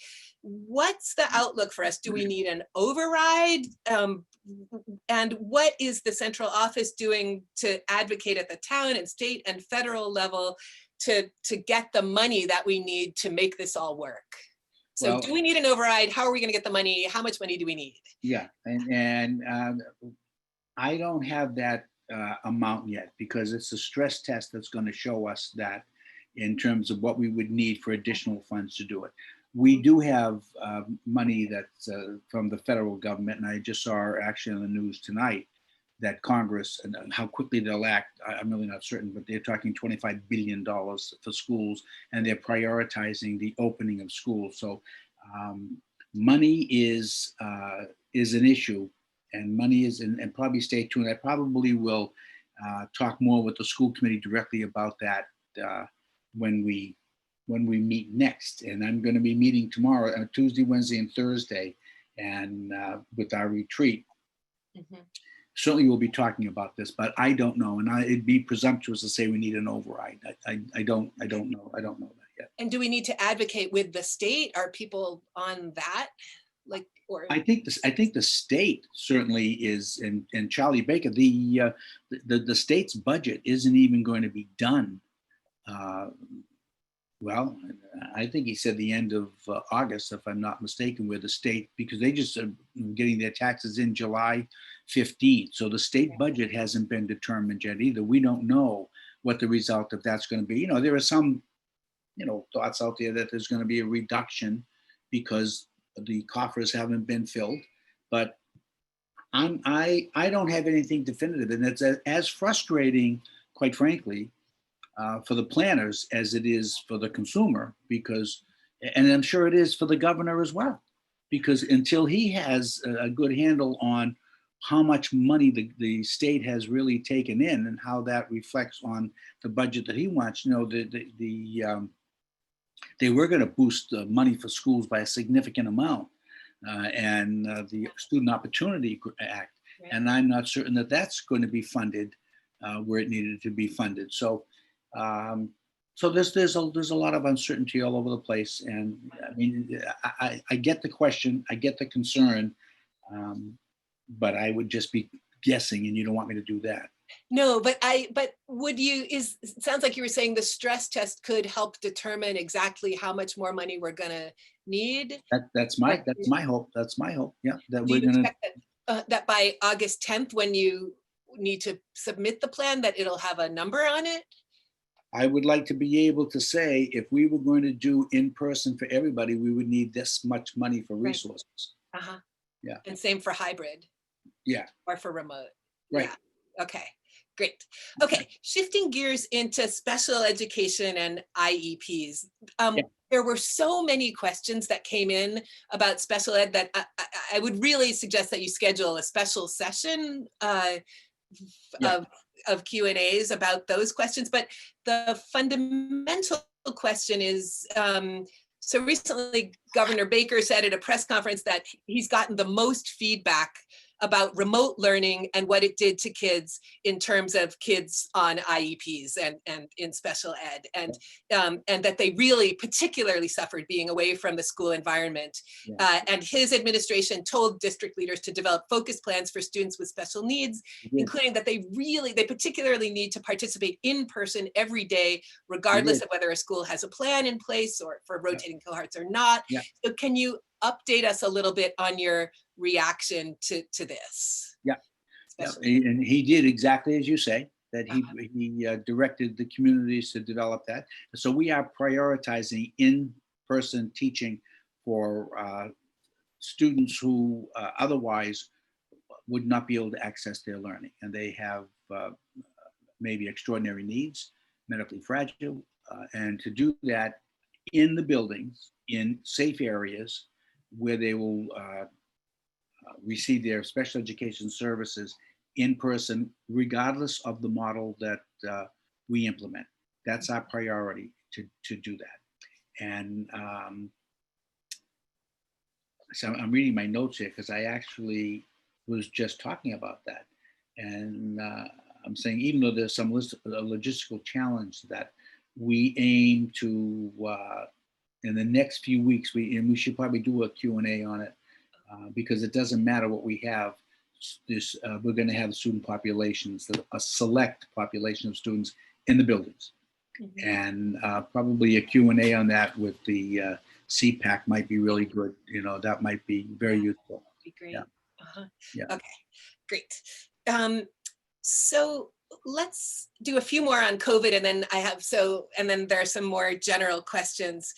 What's the outlook for us? Do we need an override? And what is the central office doing to advocate at the town and state and federal level to get the money that we need to make this all work? So do we need an override? How are we going to get the money? How much money do we need? Yeah, and I don't have that amount yet, because it's a stress test that's going to show us that in terms of what we would need for additional funds to do it. We do have money that's from the federal government, and I just saw actually on the news tonight that Congress, and how quickly they'll act, I'm really not certain, but they're talking $25 billion for schools, and they're prioritizing the opening of schools. So money is an issue, and money is, and probably stay tuned. I probably will talk more with the school committee directly about that when we meet next. And I'm going to be meeting tomorrow, Tuesday, Wednesday, and Thursday, and with our retreat. Certainly we'll be talking about this, but I don't know. And it'd be presumptuous to say we need an override. I don't know. I don't know that yet. And do we need to advocate with the state? Are people on that? I think the state certainly is, and Charlie Baker, the state's budget isn't even going to be done. Well, I think he said the end of August, if I'm not mistaken, where the state, because they just are getting their taxes in July 15th. So the state budget hasn't been determined yet either. We don't know what the result of that's going to be. There are some, thoughts out there that there's going to be a reduction because the coffers haven't been filled. But I don't have anything definitive, and it's as frustrating, quite frankly, for the planners as it is for the consumer, because, and I'm sure it is for the governor as well, because until he has a good handle on how much money the state has really taken in and how that reflects on the budget that he wants, they were going to boost the money for schools by a significant amount, and the Student Opportunity Act, and I'm not certain that that's going to be funded where it needed to be funded. So there's a lot of uncertainty all over the place, and I mean, I get the question, I get the concern, but I would just be guessing, and you don't want me to do that. No, but would you, it sounds like you were saying the stress test could help determine exactly how much more money we're gonna need. That's my hope. That's my hope. Yeah, that Do we're you gonna. Expect that by August 10th, when you need to submit the plan, that it'll have a number on it? I would like to be able to say, if we were going to do in person for everybody, we would need this much money for resources. Yeah. And same for hybrid. Yeah. Or for remote. Right. Yeah. Okay. Great. Okay. Shifting gears into special education and IEPs. There were so many questions that came in about special ed that I would really suggest that you schedule a special session of Q&As about those questions. But the fundamental question is, so recently Governor Baker said at a press conference that he's gotten the most feedback about remote learning and what it did to kids in terms of kids on IEPs and in special ed, and that they really particularly suffered being away from the school environment. And his administration told district leaders to develop focused plans for students with special needs, including that they particularly need to participate in person every day, regardless of whether a school has a plan in place or for rotating cohorts or not. So can you update us a little bit on your reaction to this? And he did exactly as you say, that he directed the communities to develop that. So we are prioritizing in-person teaching for students who otherwise would not be able to access their learning, and they have maybe extraordinary needs, medically fragile, and to do that in the buildings, in safe areas where they will receive their special education services in person, regardless of the model that we implement. That's our priority, to do that. And so I'm reading my notes here because I actually was just talking about that. And I'm saying, even though there's some logistical challenge, that we aim to, in the next few weeks, we should probably do a Q&A on it, because it doesn't matter what we have. We're going to have student populations, a select population of students in the buildings. And probably a Q&A on that with the CPAC might be really good. That might be very useful. Be great. Okay, great. So let's do a few more on COVID, and then and then there are some more general questions.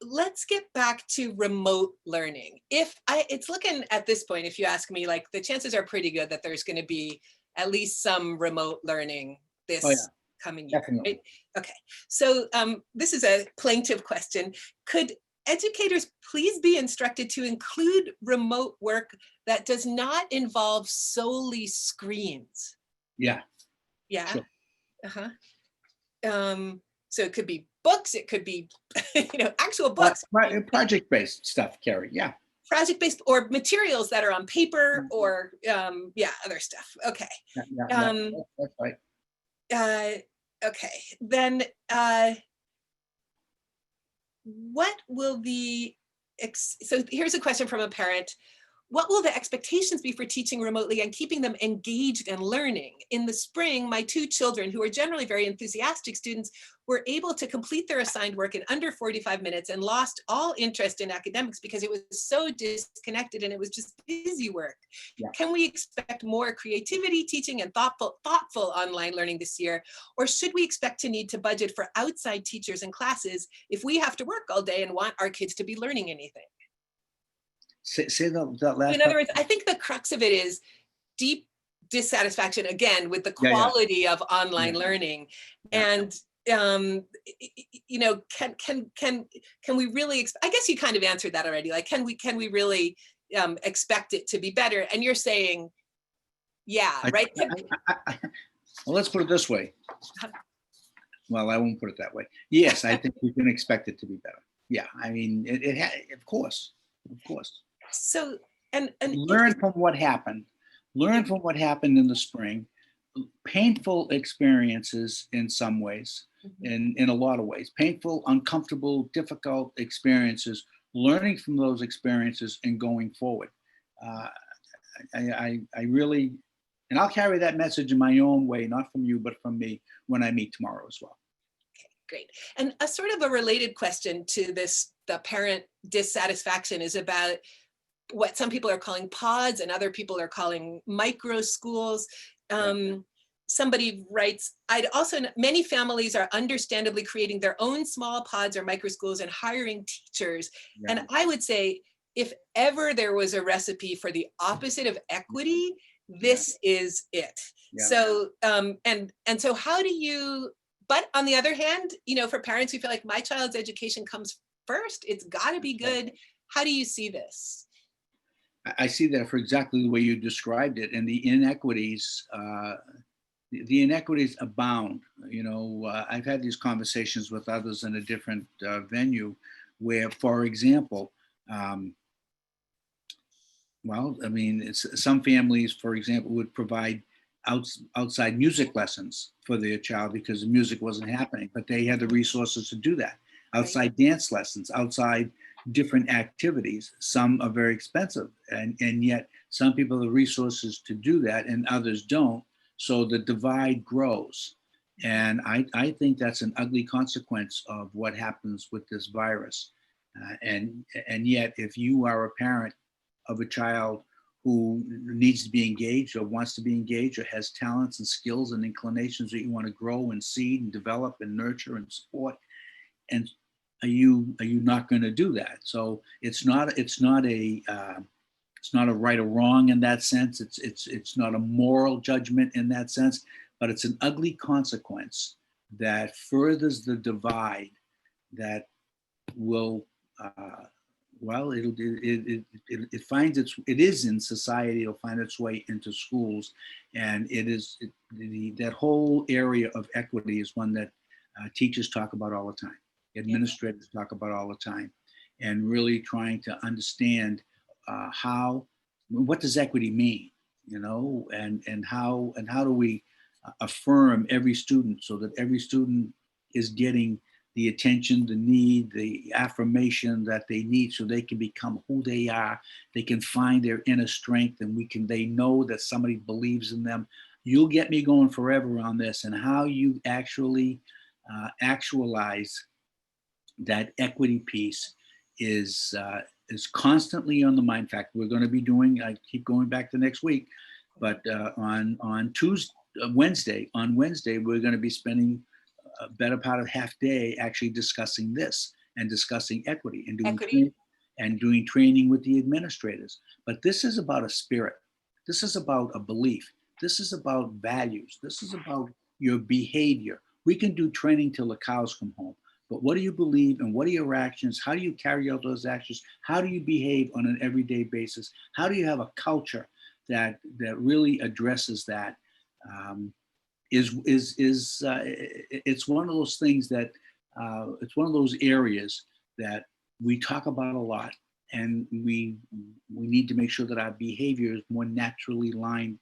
Let's get back to remote learning. It's looking at this point, if you ask me, like the chances are pretty good that there's going to be at least some remote learning this coming year. Right? Okay, so this is a plaintive question. Could educators please be instructed to include remote work that does not involve solely screens? Yeah. Sure. So it could be books, it could be actual books. Project-based stuff, Carey. Yeah. Project-based or materials that are on paper or other stuff. Okay. That's right. Okay. Then what will so here's a question from a parent. What will the expectations be for teaching remotely and keeping them engaged and learning? In the spring, my two children, who are generally very enthusiastic students, were able to complete their assigned work in under 45 minutes and lost all interest in academics because it was so disconnected and it was just busy work. Can we expect more creativity, teaching, and thoughtful online learning this year? Or should we expect to need to budget for outside teachers and classes if we have to work all day and want our kids to be learning anything? Say that last. In other words, I think the crux of it is deep dissatisfaction, again, with the quality of online learning. And can we really? I guess you kind of answered that already. Like, can we really expect it to be better? And you're saying, right? Well, let's put it this way. Well, I won't put it that way. Yes, I think we can expect it to be better. Yeah, I mean, of course. So and learn from what happened. Learn from what happened in the spring. Painful experiences in some ways, in a lot of ways. Painful, uncomfortable, difficult experiences. Learning from those experiences and going forward. I really, and I'll carry that message in my own way, not from you, but from me when I meet tomorrow as well. Great. And a sort of a related question to this, the parent dissatisfaction, is about what some people are calling pods and other people are calling micro schools. Somebody writes, many families are understandably creating their own small pods or micro schools and hiring teachers. And I would say, if ever there was a recipe for the opposite of equity, this is it. So, and so how do you, but on the other hand, for parents who feel like my child's education comes first, it's got to be good. How do you see this? I see that for exactly the way you described it, and the inequities. The inequities abound. I've had these conversations with others in a different venue, where, for example, Well, I mean, some families, for example, would provide outside music lessons for their child because the music wasn't happening, but they had the resources to do that. Outside dance lessons, outside different activities. Some are very expensive, and yet some people have the resources to do that and others don't. So the divide grows. And I think that's an ugly consequence of what happens with this virus. And yet, if you are a parent of a child who needs to be engaged or wants to be engaged or has talents and skills and inclinations that you want to grow and seed and develop and nurture and support, and are you not going to do that? So it's not a right or wrong in that sense. It's not a moral judgment in that sense, but it's an ugly consequence that furthers the divide that will well, it finds it is in society. It'll find its way into schools, and that whole area of equity is one that teachers talk about all the time, administrators talk about all the time, and really trying to understand what does equity mean, and how do we affirm every student so that every student is getting the attention, the need, the affirmation that they need so they can become who they are. They can find their inner strength, and they know that somebody believes in them. You'll get me going forever on this, and how you actually actualize that equity piece is constantly on the mind. In fact, we're going to be doing, I keep going back to next week, but on Wednesday, we're going to be spending a better part of half day actually discussing this and discussing equity and doing training with the administrators. But this is about a spirit. This is about a belief. This is about values. This is about your behavior. We can do training till the cows come home, but what do you believe and what are your actions? How do you carry out those actions? How do you behave on an everyday basis? How do you have a culture that really addresses that? It's one of those things that it's one of those areas that we talk about a lot, and we need to make sure that our behavior is more naturally aligned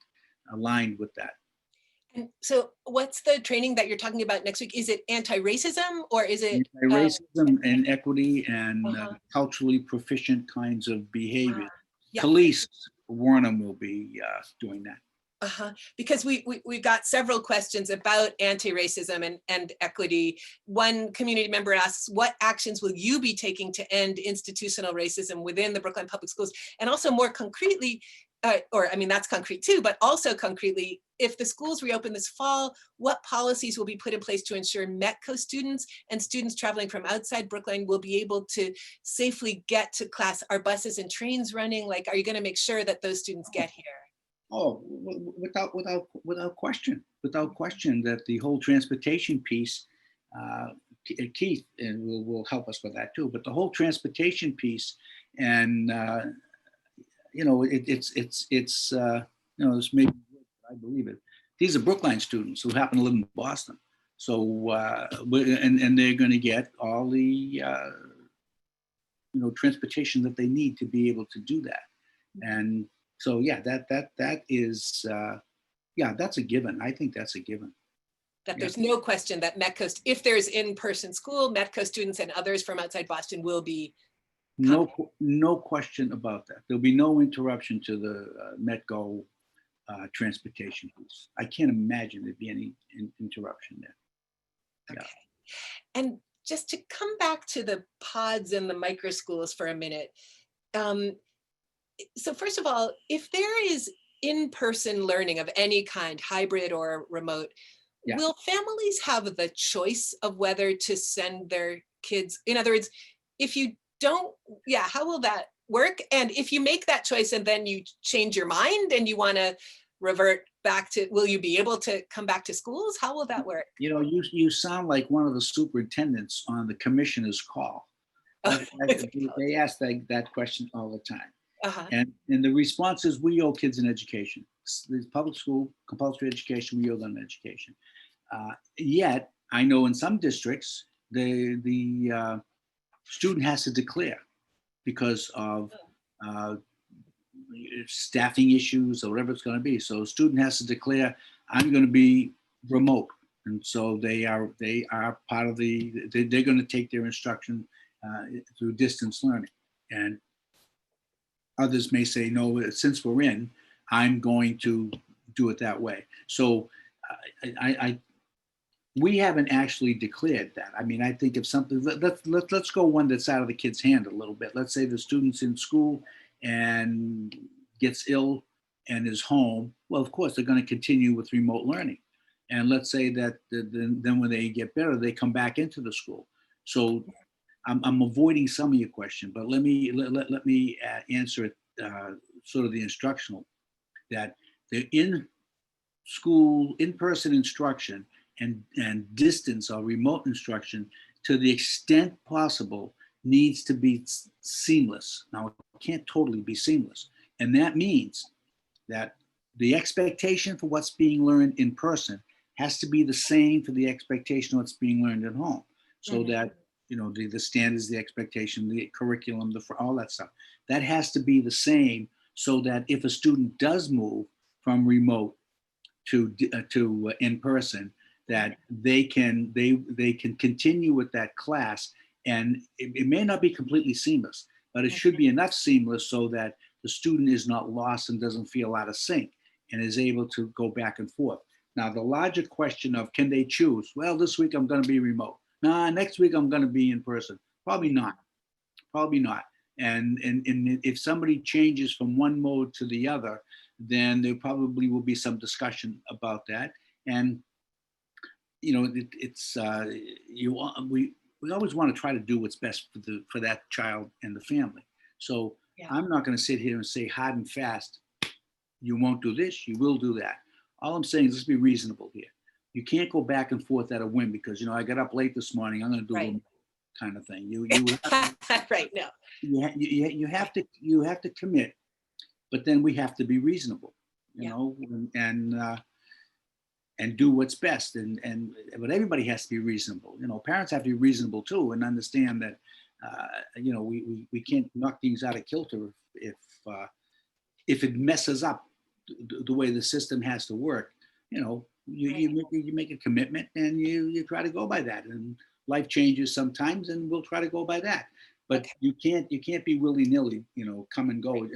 with that. And so what's the training that you're talking about next week? Is it anti-racism or is it anti-racism and equity and culturally proficient kinds of behavior? Yeah. Police, Warnham will be doing that. Because we've got several questions about anti-racism and equity. One community member asks, what actions will you be taking to end institutional racism within the Brookline Public Schools? And also more concretely, that's concrete too, but also concretely, if the schools reopen this fall, what policies will be put in place to ensure METCO students and students traveling from outside Brookline will be able to safely get to class? Are buses and trains running? Like, are you going to make sure that those students get here? Oh, without question, that the whole transportation piece, Keith will help us with that too. But the whole transportation piece, and this may be, I believe it. These are Brookline students who happen to live in Boston, so and they're going to get all the transportation that they need to be able to do that, and. So yeah, that is that's a given. I think that's a given. That there's no question that METCO, if there's in-person school, METCO students and others from outside Boston will be coming. No question about that. There'll be no interruption to the METCO transportation piece. I can't imagine there'd be any interruption there. Okay. And just to come back to the pods and the micro schools for a minute. So first of all, if there is in-person learning of any kind, hybrid or remote, will families have the choice of whether to send their kids? In other words, if you don't, how will that work? And if you make that choice and then you change your mind and you want to revert back to, will you be able to come back to schools? How will that work? You sound like one of the superintendents on the commissioner's call. They ask that question all the time. And the response is, we owe kids an education. The public school, compulsory education, we owe them education. Yet, I know in some districts, the student has to declare because of staffing issues or whatever it's going to be. So a student has to declare, I'm going to be remote. And so they are part of they're going to take their instruction through distance learning. And others may say, no, since we're in, I'm going to do it that way. So we haven't actually declared that. I mean, I think if something, let's go one that's out of the kid's hand a little bit. Let's say the student's in school and gets ill and is home. Well, of course, they're going to continue with remote learning. And let's say that then when they get better, they come back into the school. So I'm avoiding some of your question, but let me answer it sort of the instructional, that the in-school, in-person instruction and distance or remote instruction, to the extent possible, needs to be seamless. Now, it can't totally be seamless. And that means that the expectation for what's being learned in person has to be the same for the expectation of what's being learned at home. So that, the standards, the expectation, the curriculum, all that stuff, that has to be the same, so that if a student does move from remote to in person, that they can continue with that class. And it may not be completely seamless, but it should be enough seamless so that the student is not lost and doesn't feel out of sync and is able to go back and forth. Now, the larger question of, can they choose? Well, this week I'm going to be remote. Nah, next week I'm going to be in person. Probably not. And if somebody changes from one mode to the other, then there probably will be some discussion about that. And we always want to try to do what's best for that child and the family. So I'm not going to sit here and say hard and fast, you won't do this, you will do that. All I'm saying is let's be reasonable here. You can't go back and forth at a whim because, I got up late this morning, I'm going to do a kind of thing. You right, no. You have to commit, but then we have to be reasonable, and do what's best. But everybody has to be reasonable. Parents have to be reasonable too, and understand that we can't knock things out of kilter if it messes up the way the system has to work. You make a commitment and you try to go by that. And life changes sometimes, and we'll try to go by that. But you can't be willy-nilly, come and go.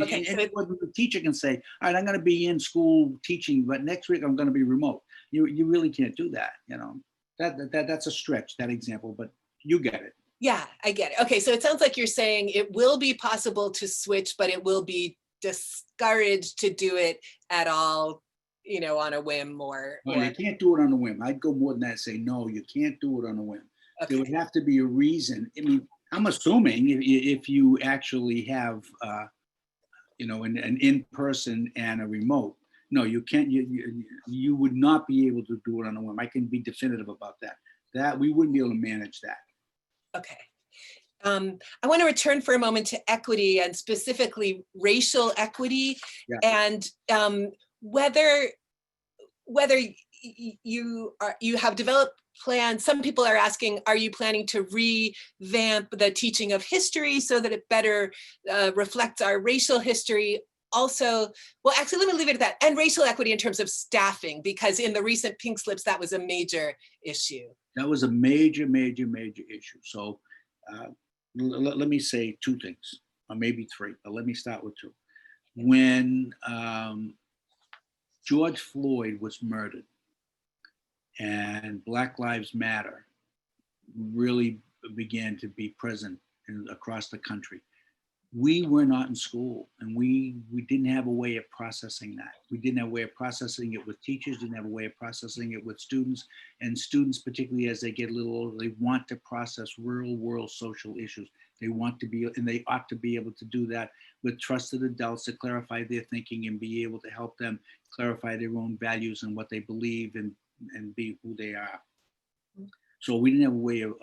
Okay, so the teacher can say, all right, I'm going to be in school teaching, but next week I'm going to be remote. You really can't do that. That's a stretch, that example, but you get it. Yeah, I get it. Okay, so it sounds like you're saying it will be possible to switch, but it will be discouraged to do it at all, on a whim or. No, you can't do it on a whim. I'd go more than that and say, no, you can't do it on a whim. Okay. There would have to be a reason. I mean, I'm assuming if you actually have, an in-person and a remote, no, you can't. You would not be able to do it on a whim. I can be definitive about that. That we wouldn't be able to manage that. Okay. I want to return for a moment to equity, and specifically racial equity, and whether you have developed plans. Some people are asking, are you planning to revamp the teaching of history so that it better reflects our racial history? Also, well, actually, let me leave it at that. And racial equity in terms of staffing, because in the recent pink slips, that was a major issue. That was a major issue. So let me say two things, or maybe three, but let me start with two. When George Floyd was murdered and Black Lives Matter really began to be present across the country, we were not in school, and we didn't have a way of processing that. We didn't have a way of processing it with teachers, didn't have a way of processing it with students. And students, particularly as they get a little older, they want to process real world social issues. They want to be, and they ought to be able to do that with trusted adults to clarify their thinking and be able to help them clarify their own values and what they believe and be who they are. So we didn't have a way of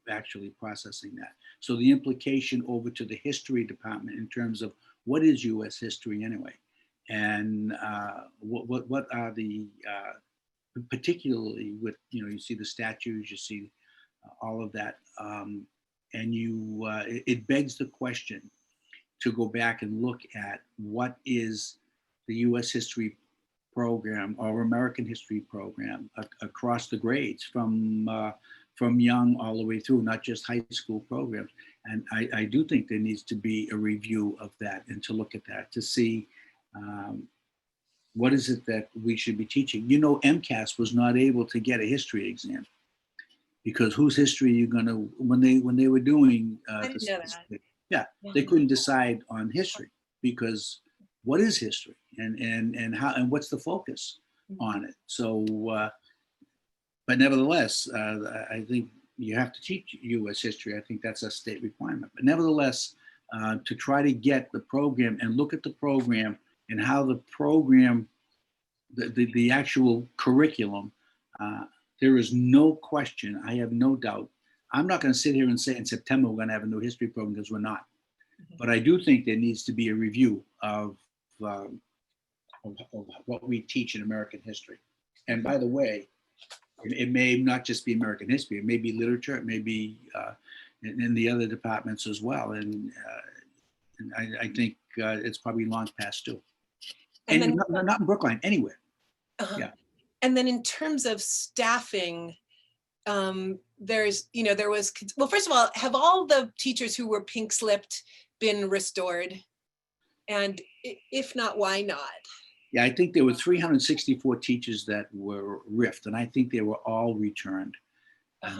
actually processing that. So the implication over to the history department in terms of what is U.S. history anyway, and what are the particularly with you see the statues, you see all of that, and it begs the question to go back and look at what is the U.S. history program or American history program across the grades from young all the way through, not just high school programs. And I do think there needs to be a review of that and to look at that to see what is it that we should be teaching. You know, MCAS was not able to get a history exam because whose history are you going to, when they were doing, I didn't know that. yeah, they couldn't decide on history because what is history and how and what's the focus on it. So, but nevertheless, I think you have to teach U.S. history. I think that's a state requirement. But nevertheless, to try to get the program and look at the program and how the program, the actual curriculum, there is no question, I have no doubt. I'm not going to sit here and say in September we're going to have a new history program because we're not. But I do think there needs to be a review of what we teach in American history. And by the way, it may not just be American history, it may be literature, it may be in the other departments as well. And I think it's probably long past due. And then, not in Brookline, anywhere. Yeah. And then in terms of staffing, there was, well, first of all, have all the teachers who were pink slipped been restored? And if not, why not? Yeah, I think there were 364 teachers that were RIFed, and I think they were all returned.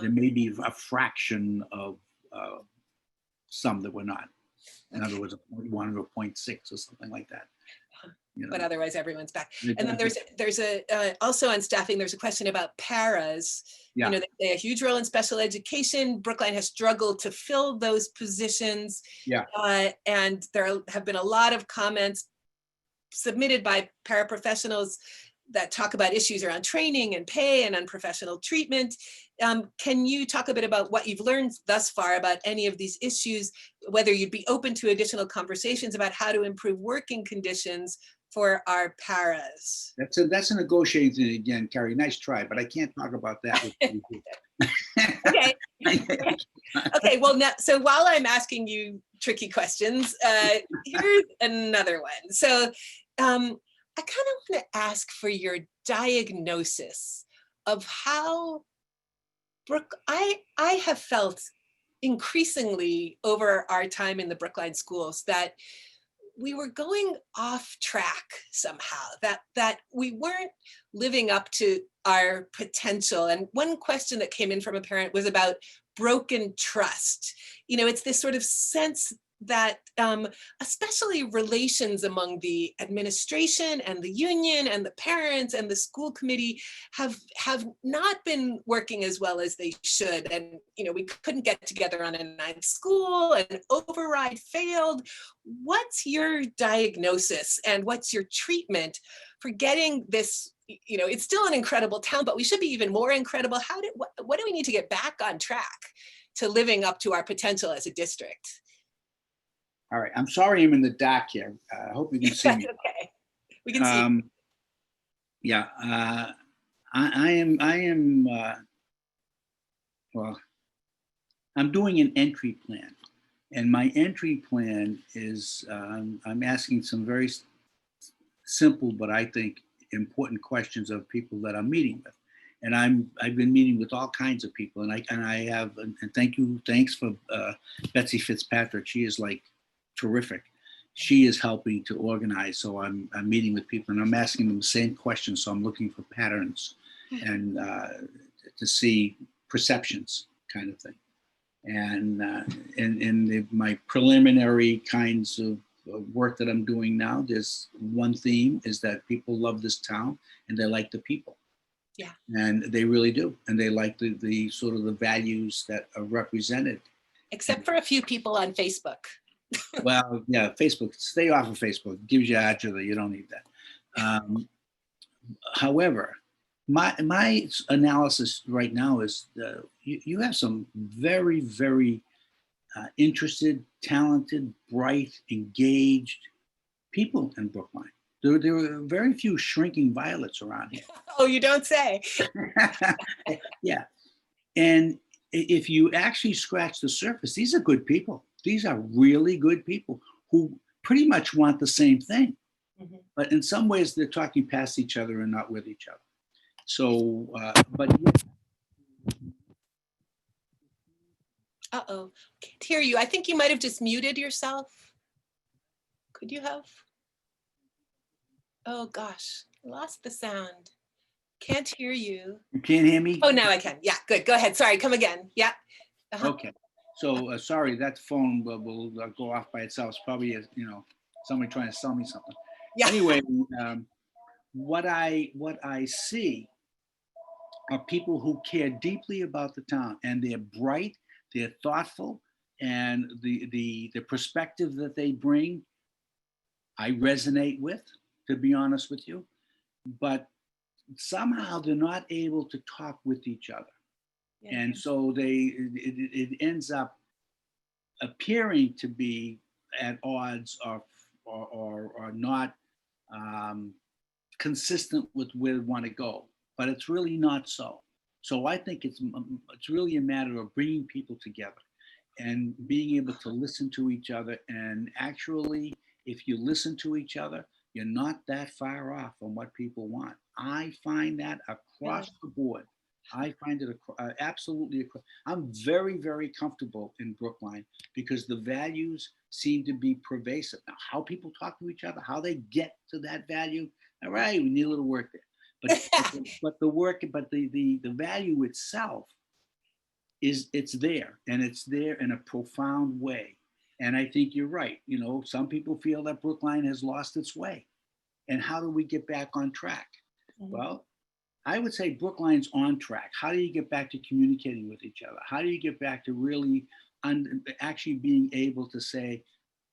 There may be a fraction of some that were not. In other words, 1 or 0.6 or something like that. You know. But otherwise, everyone's back. And then there's a also on staffing. There's a question about paras. Yeah. You know, they play a huge role in special education. Brookline has struggled to fill those positions. Yeah. And there have been a lot of comments submitted by paraprofessionals that talk about issues around training and pay and unprofessional treatment. Can you talk a bit about what you've learned thus far about any of these issues, whether you'd be open to additional conversations about how to improve working conditions for our paras? That's a negotiating thing again, Carey. Nice try, but I can't talk about that with you. Okay. Okay. Well, now, so while I'm asking you tricky questions, here's another one. So I kind of want to ask for your diagnosis of how I have felt increasingly over our time in the Brookline schools that we were going off track somehow, that we weren't living up to our potential. And one question that came in from a parent was about broken trust. You know, it's this sort of sense that especially relations among the administration and the union and the parents and the school committee have not been working as well as they should. And, you know, we couldn't get together on a night school, an override failed. What's your diagnosis and what's your treatment for getting this? You know, it's still an incredible town, but we should be even more incredible. What do we need to get back on track to living up to our potential as a district? All right. I'm sorry I'm in the dark here. I hope you can see me. Okay. We can see. Yeah. I am. Well, I'm doing an entry plan, and my entry plan is I'm asking some very simple, but I think important questions of people that I'm meeting with, and I've been meeting with all kinds of people, and I have, and thanks for Betsy Fitzpatrick. She is like terrific. She is helping to organize. So I'm meeting with people and I'm asking them the same questions. So I'm looking for patterns and to see perceptions kind of thing. And in my preliminary kinds of work that I'm doing now, there's one theme is that people love this town and they like the people. Yeah. And they really do. And they like the sort of the values that are represented. Except for a few people on Facebook. Well, yeah, Facebook, stay off of Facebook. It gives you agita, you don't need that. However, my analysis right now is you have some very, very interested, talented, bright, engaged people in Brookline. There are very few shrinking violets around here. Oh, you don't say. Yeah. And if you actually scratch the surface, these are good people. These are really good people who pretty much want the same thing. Mhm. But in some ways, they're talking past each other and not with each other. So, but Uh-oh, can't hear you. I think you might have just muted yourself. Could you have? Oh gosh, lost the sound. Can't hear you. you can't hear me? Oh, now I can. Yeah, good. Go ahead. Sorry, come again. Yeah. Uh-huh. Okay. So sorry, that phone will go off by itself. It's probably, somebody trying to sell me something. Yeah. Anyway, what I see are people who care deeply about the town, and they're bright, they're thoughtful, and the perspective that they bring, I resonate with, to be honest with you. But somehow they're not able to talk with each other. Yeah. And so it ends up appearing to be at odds or not consistent with where they want to go, but it's really not so. So I think it's really a matter of bringing people together and being able to listen to each other. And actually, if you listen to each other, you're not that far off from what people want. I find that across the board. I find it absolutely. I'm very, very comfortable in Brookline because the values seem to be pervasive. Now, how people talk to each other, how they get to that value, all right, we need a little work there. But the value itself it's there, and it's there in a profound way. And I think you're right. Some people feel that Brookline has lost its way. And how do we get back on track? Mhm. Well, I would say Brookline's on track. How do you get back to communicating with each other? How do you get back to really actually being able to say,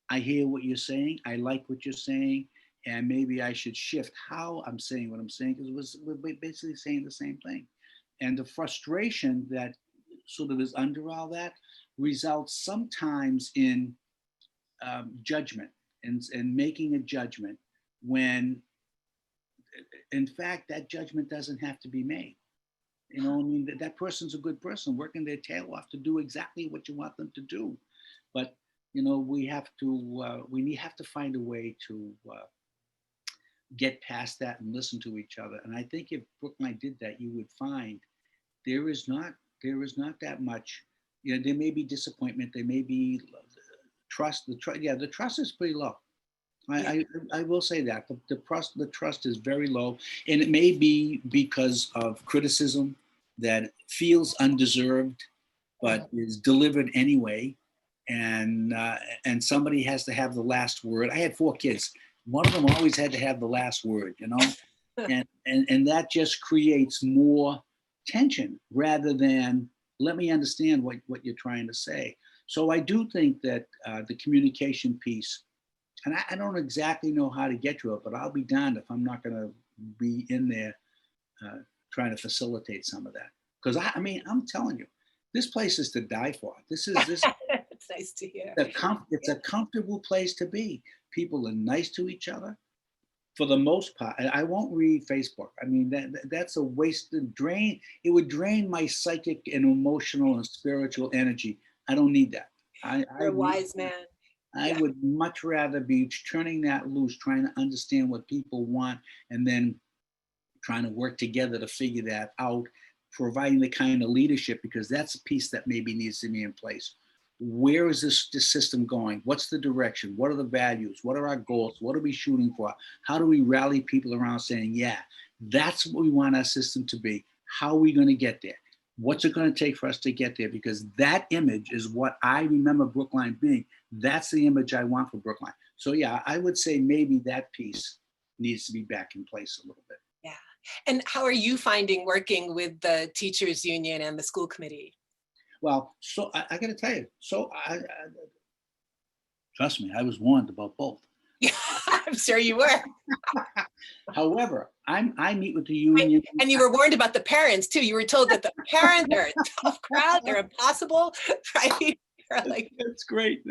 I hear what you're saying, I like what you're saying, and maybe I should shift how I'm saying what I'm saying, because we're basically saying the same thing. And the frustration that sort of is under all that results sometimes in judgment and making a judgment when in fact that judgment doesn't have to be made. I mean, that person's a good person working their tail off to do exactly what you want them to do. But we have to find a way to get past that and listen to each other. And I think if Brookline did that, you would find there is not that much. There may be disappointment, there may be trust. The trust is pretty low. I will say that the trust is very low, and it may be because of criticism that feels undeserved, but is delivered anyway, and somebody has to have the last word. I had 4 kids. One of them always had to have the last word, and that just creates more tension rather than let me understand what you're trying to say. So I do think that the communication piece. And I don't exactly know how to get to it, but I'll be darned if I'm not going to be in there trying to facilitate some of that. Because I'm telling you, this place is to die for. This. It's nice to hear. It's a comfortable place to be. People are nice to each other, for the most part. I won't read Facebook. I mean, that's a wasted drain. It would drain my psychic and emotional and spiritual energy. I don't need that. You're a wise man. I would much rather be turning that loose, trying to understand what people want, and then trying to work together to figure that out, providing the kind of leadership, because that's a piece that maybe needs to be in place. Where is this system going? What's the direction? What are the values? What are our goals? What are we shooting for? How do we rally people around saying, yeah, that's what we want our system to be? How are we going to get there? What's it going to take for us to get there? Because that image is what I remember Brookline being. That's the image I want for Brookline. So yeah, I would say maybe that piece needs to be back in place a little bit. Yeah. And how are you finding working with the teachers union and the school committee? Well, so I got to tell you, so I trust me, I was warned about both. Yeah, I'm sure you were. However, I meet with the union. And you were warned about the parents too. You were told that the parents are a tough crowd, they're impossible, right? Like, That's great.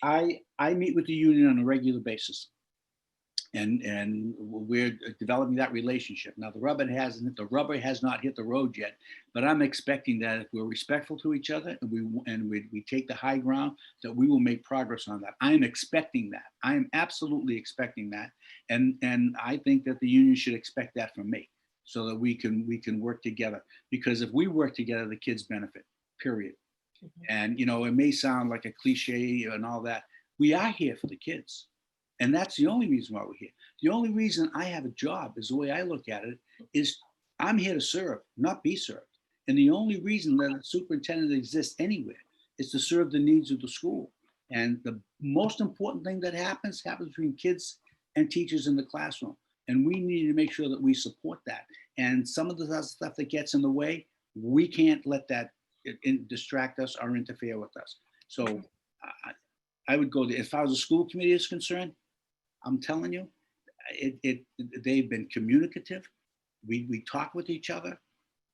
I meet with the union on a regular basis. and we're developing that relationship. Now the rubber has not hit the road yet, but I'm expecting that if we're respectful to each other and we take the high ground, that we will make progress on that. I'm expecting that. I am absolutely expecting that, and I think that the union should expect that from me, so that we can work together. Because if we work together, the kids benefit. Period. And it may sound like a cliche and all that. We are here for the kids. And that's the only reason why we're here. The only reason I have a job, is the way I look at it, is I'm here to serve, not be served. And the only reason that a superintendent exists anywhere is to serve the needs of the school. And the most important thing that happens between kids and teachers in the classroom. And we need to make sure that we support that. And some of the stuff that gets in the way, we can't let that distract us or interfere with us. So I would go there. As far as the school committee is concerned, I'm telling you, they've been communicative. We talk with each other.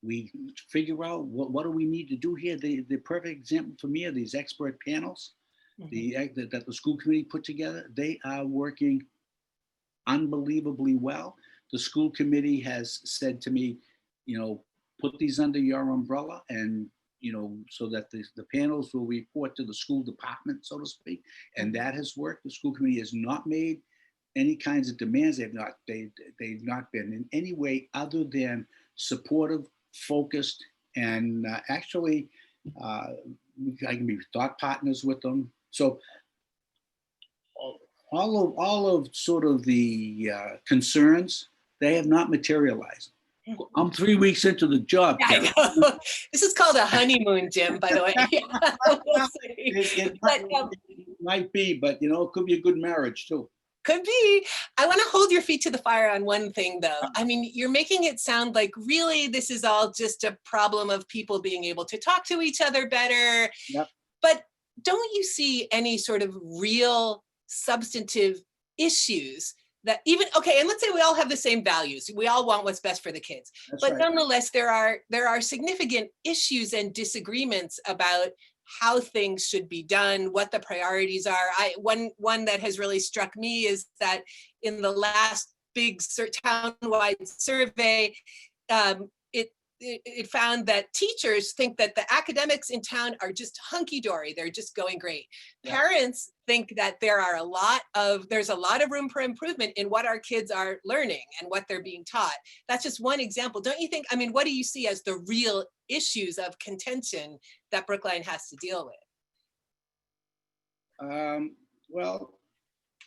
We figure out what do we need to do here. The perfect example for me are these expert panels that the school committee put together. They are working unbelievably well. The school committee has said to me, put these under your umbrella, and so that the panels will report to the school department, so to speak. And that has worked. The school committee has not made any kinds of demands. They've not been in any way other than supportive, focused, and actually I can be thought partners with them. So all of sort of the concerns, they have not materialized. I'm 3 weeks into the job. Yeah, I know. This is called a honeymoon, Jim, by the way. It might be, but it could be a good marriage too. Could be. I want to hold your feet to the fire on one thing, though. I mean, you're making it sound like really this is all just a problem of people being able to talk to each other better. Yep. But don't you see any sort of real substantive issues that and let's say we all have the same values. We all want what's best for the kids. That's but right. Nonetheless, there are significant issues and disagreements about how things should be done, what the priorities are. One that has really struck me is that in the last big town-wide survey, it found that teachers think that the academics in town are just hunky-dory. They're just going great. Yeah. Parents think that there's a lot of room for improvement in what our kids are learning and what they're being taught. That's just one example. Don't you think, what do you see as the real issues of contention that Brookline has to deal with? Well,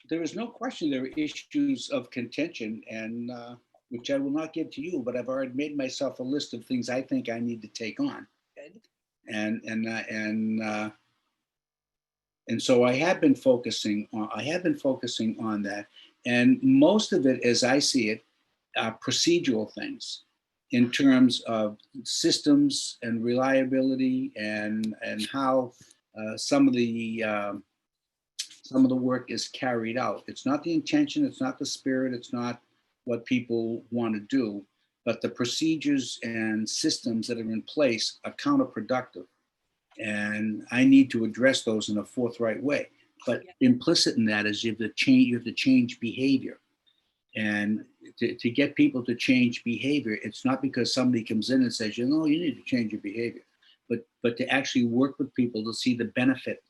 there is no question there are issues of contention, and which I will not give to you, but I've already made myself a list of things I think I need to take on. Good. And so I have been focusing on that, and most of it, as I see it, are procedural things in terms of systems and reliability and how some of the work is carried out. It's not the intention, it's not the spirit, it's not what people want to do, but the procedures and systems that are in place are counterproductive. And I need to address those in a forthright way. But implicit in that is you have to change behavior. And to get people to change behavior, it's not because somebody comes in and says, you need to change your behavior, but to actually work with people to see the benefit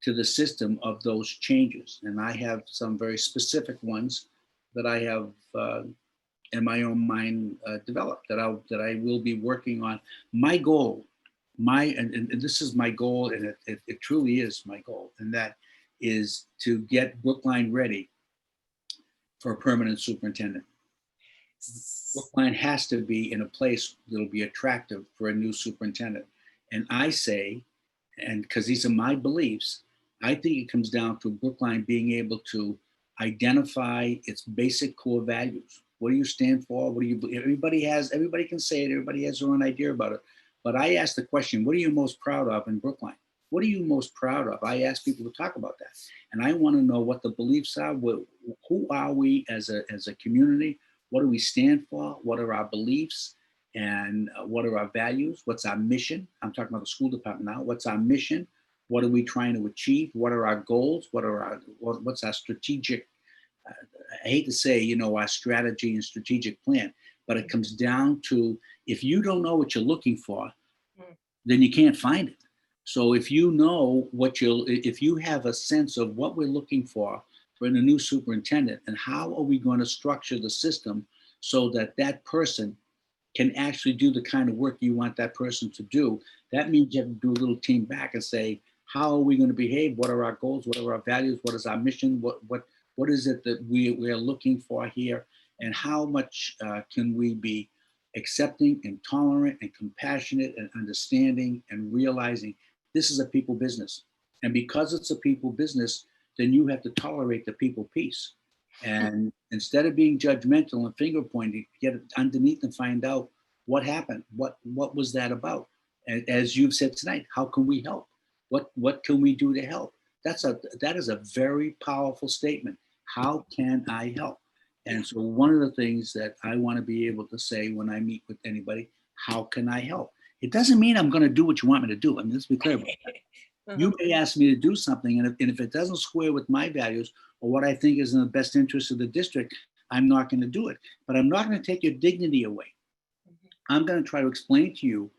to the system of those changes. And I have some very specific ones that I have in my own mind developed that I will be working on. My goal, and this is my goal, and it truly is my goal, and that is to get Brookline ready for a permanent superintendent. Brookline has to be in a place that'll be attractive for a new superintendent. And I say, and because these are my beliefs, I think it comes down to Brookline being able to identify its basic core values. What do you stand for? What do you? Everybody can say it. Everybody has their own idea about it. But I ask the question: what are you most proud of in Brookline? What are you most proud of? I ask people to talk about that, and I want to know what the beliefs are. Who are we as a community? What do we stand for? What are our beliefs? And what are our values? What's our mission? I'm talking about the school department now. What's our mission? What are we trying to achieve? What are our goals? What's our strategic I hate to say, you know, our strategy and strategic plan, but it comes down to, if you don't know what you're looking for, then you can't find it. So if you know if you have a sense of what we're looking for in a new superintendent, and how are we going to structure the system so that that person can actually do the kind of work you want that person to do, that means you have to do a little team back and say, how are we going to behave? What are our goals? What are our values? What is our mission? What is it that we are looking for here? And how much can we be accepting and tolerant and compassionate and understanding and realizing this is a people business. And because it's a people business, then you have to tolerate the people piece. And instead of being judgmental and finger pointing, get underneath and find out what happened. What was that about? And as you've said tonight, how can we help? What can we do to help? That is a very powerful statement. How can I help? And so one of the things that I want to be able to say when I meet with anybody, how can I help? It doesn't mean I'm going to do what you want me to do. I mean, let's be clear about that. You may ask me to do something, and if it doesn't square with my values or what I think is in the best interest of the district, I'm not going to do it. But I'm not going to take your dignity away. I'm going to try to explain to you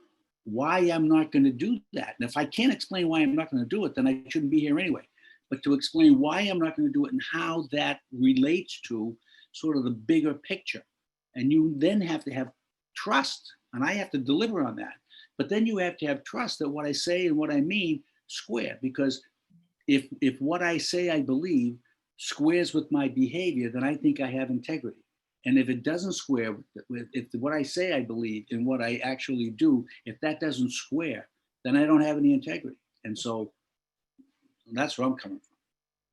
why I'm not going to do that. And if I can't explain why I'm not going to do it, then I shouldn't be here anyway. But to explain why I'm not going to do it and how that relates to sort of the bigger picture. And you then have to have trust, and I have to deliver on that. But then you have to have trust that what I say and what I mean square, because if what I say I believe squares with my behavior, then I think I have integrity. And if it doesn't square with if what I say I believe and what I actually do, if that doesn't square, then I don't have any integrity. And so that's where I'm coming from.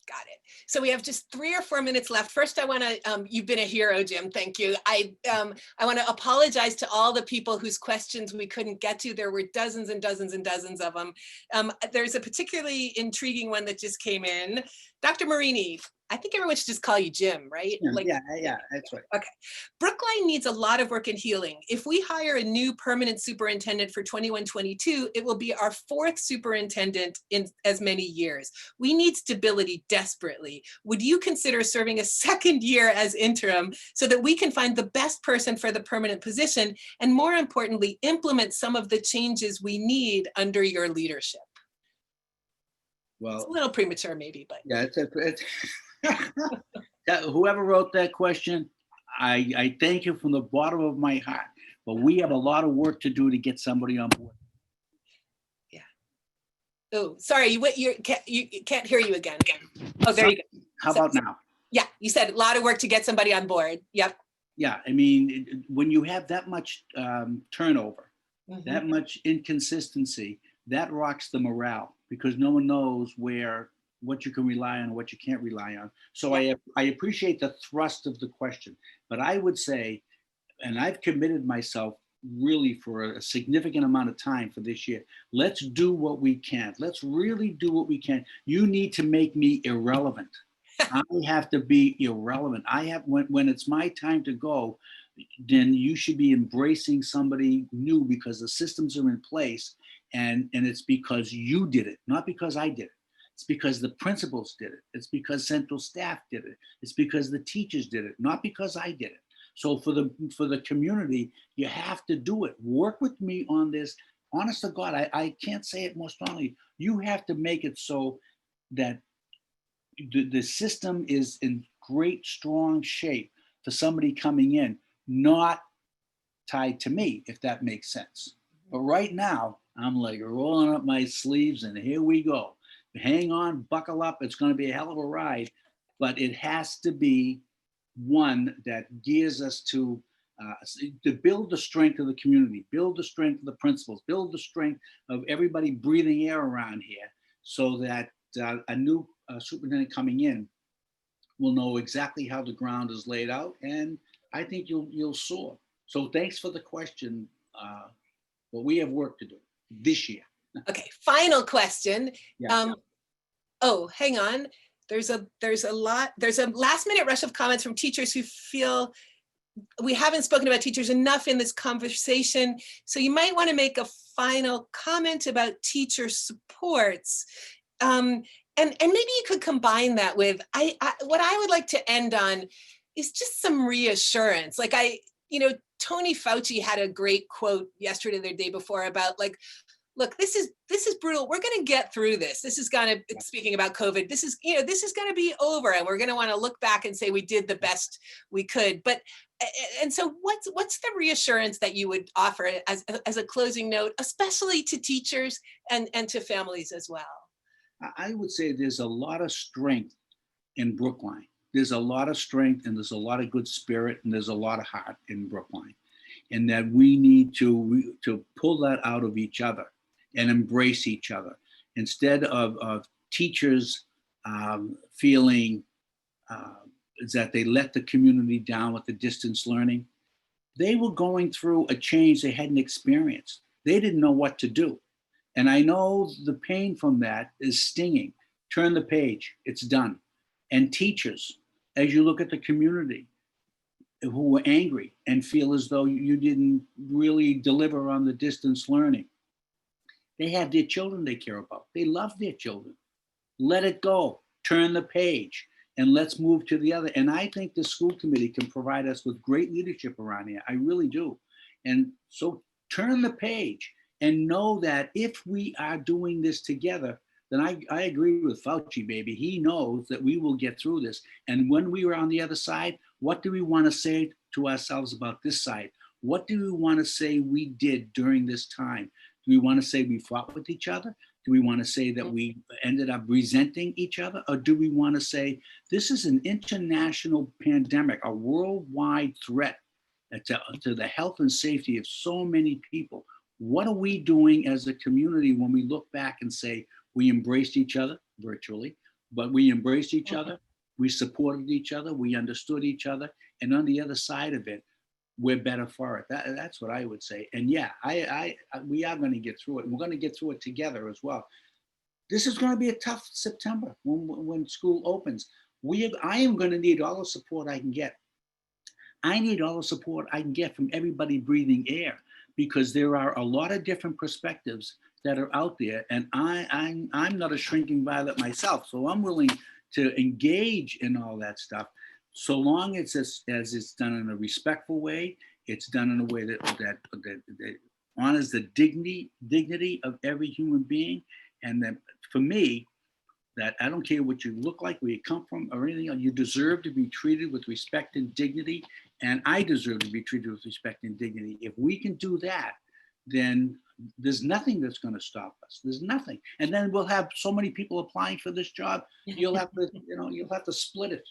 Got it. So we have just 3 or 4 minutes left. First, I want to, you've been a hero, Jim. Thank you. I want to apologize to all the people whose questions we couldn't get to. There were dozens and dozens and dozens of them. There's a particularly intriguing one that just came in. Dr. Marini, I think everyone should just call you Jim, right? Yeah, that's right. Okay. Brookline needs a lot of work in healing. If we hire a new permanent superintendent for 21-22, it will be our 4th superintendent in as many years. We need stability desperately. Would you consider serving a 2nd year as interim so that we can find the best person for the permanent position, and more importantly, implement some of the changes we need under your leadership? Well, it's a little premature maybe, but. Yeah, it's whoever wrote that question, I thank you from the bottom of my heart, but we have a lot of work to do to get somebody on board. Yeah. Oh, sorry, you can't hear you again. Oh, there you go. How about now? Yeah, you said a lot of work to get somebody on board. Yep. Yeah, I mean, when you have that much turnover, that much inconsistency, that rocks the morale, because no one knows what you can rely on and what you can't rely on. So I appreciate the thrust of the question, but I would say, and I've committed myself really for a significant amount of time for this year, let's do what we can. Let's really do what we can. You need to make me irrelevant. I have to be irrelevant. When it's my time to go, then you should be embracing somebody new, because the systems are in place, and it's because you did it, not because I did it. It's because the principals did it. It's because central staff did it. It's because the teachers did it, not because I did it. So for the community, you have to do it. Work with me on this. Honest to God, I can't say it more strongly. You have to make it so that the system is in great, strong shape for somebody coming in, not tied to me, if that makes sense. But right now, I'm like rolling up my sleeves and here we go. Hang on, buckle up. It's going to be a hell of a ride, but it has to be one that gears us to build the strength of the community, build the strength of the principals, build the strength of everybody breathing air around here, so that a new superintendent coming in will know exactly how the ground is laid out, and I think you'll soar. So thanks for the question, but we have work to do this year. Okay, final question. Yeah. Oh, hang on. There's a last minute rush of comments from teachers who feel we haven't spoken about teachers enough in this conversation. So you might want to make a final comment about teacher supports. And maybe you could combine that with, what I would like to end on is just some reassurance. Like Tony Fauci had a great quote yesterday or the day before about like, look, this is brutal. We're going to get through this. This is going to, speaking about COVID, this is going to be over, and we're going to want to look back and say we did the best we could. But, and so what's the reassurance that you would offer as a closing note, especially to teachers and to families as well? I would say there's a lot of strength in Brookline. There's a lot of strength, and there's a lot of good spirit, and there's a lot of heart in Brookline, and that we need to pull that out of each other and embrace each other, instead of teachers feeling that they let the community down with the distance learning. They were going through a change they hadn't experienced. They didn't know what to do. And I know the pain from that is stinging. Turn the page, it's done. And teachers, as you look at the community who were angry and feel as though you didn't really deliver on the distance learning, they have their children they care about. They love their children. Let it go, turn the page, and let's move to the other. And I think the school committee can provide us with great leadership around here. I really do. And so turn the page and know that if we are doing this together, then I agree with Fauci, baby. He knows that we will get through this. And when we are on the other side, what do we want to say to ourselves about this side? What do we want to say we did during this time? Do we want to say we fought with each other? Do we want to say that we ended up resenting each other? Or do we want to say this is an international pandemic, a worldwide threat to the health and safety of so many people? What are we doing as a community when we look back and say we embraced each other virtually, but we embraced each other, we supported each other, we understood each other, and on the other side of it, we're better for it. That's what I would say. And yeah, we are going to get through it. And we're going to get through it together as well. This is going to be a tough September when school opens. I am going to need all the support I can get. I need all the support I can get from everybody breathing air, because there are a lot of different perspectives that are out there. And I'm not a shrinking violet myself, so I'm willing to engage in all that stuff. So long as it's done in a respectful way, it's done in a way that honors the dignity of every human being. And that for me, that I don't care what you look like, where you come from, or anything else, you deserve to be treated with respect and dignity. And I deserve to be treated with respect and dignity. If we can do that, then there's nothing that's going to stop us. There's nothing. And then we'll have so many people applying for this job. You'll have to split it.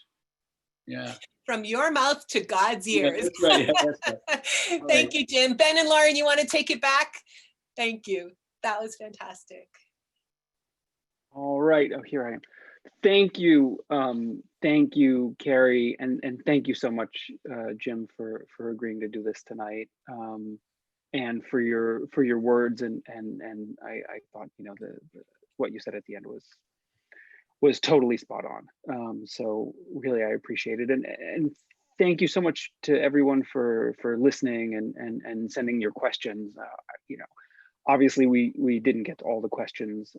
Yeah. From your mouth to God's ears. Yeah, that's right. Thank you, Jim. Ben and Lauren, you want to take it back? Thank you. That was fantastic. All right. Oh, here I am. Thank you. Thank you, Carey. And thank you so much, Jim, for agreeing to do this tonight. And for your words. And I thought, what you said at the end was totally spot on. So really, I appreciate it. And thank you so much to everyone for listening and sending your questions. Obviously we didn't get to all the questions.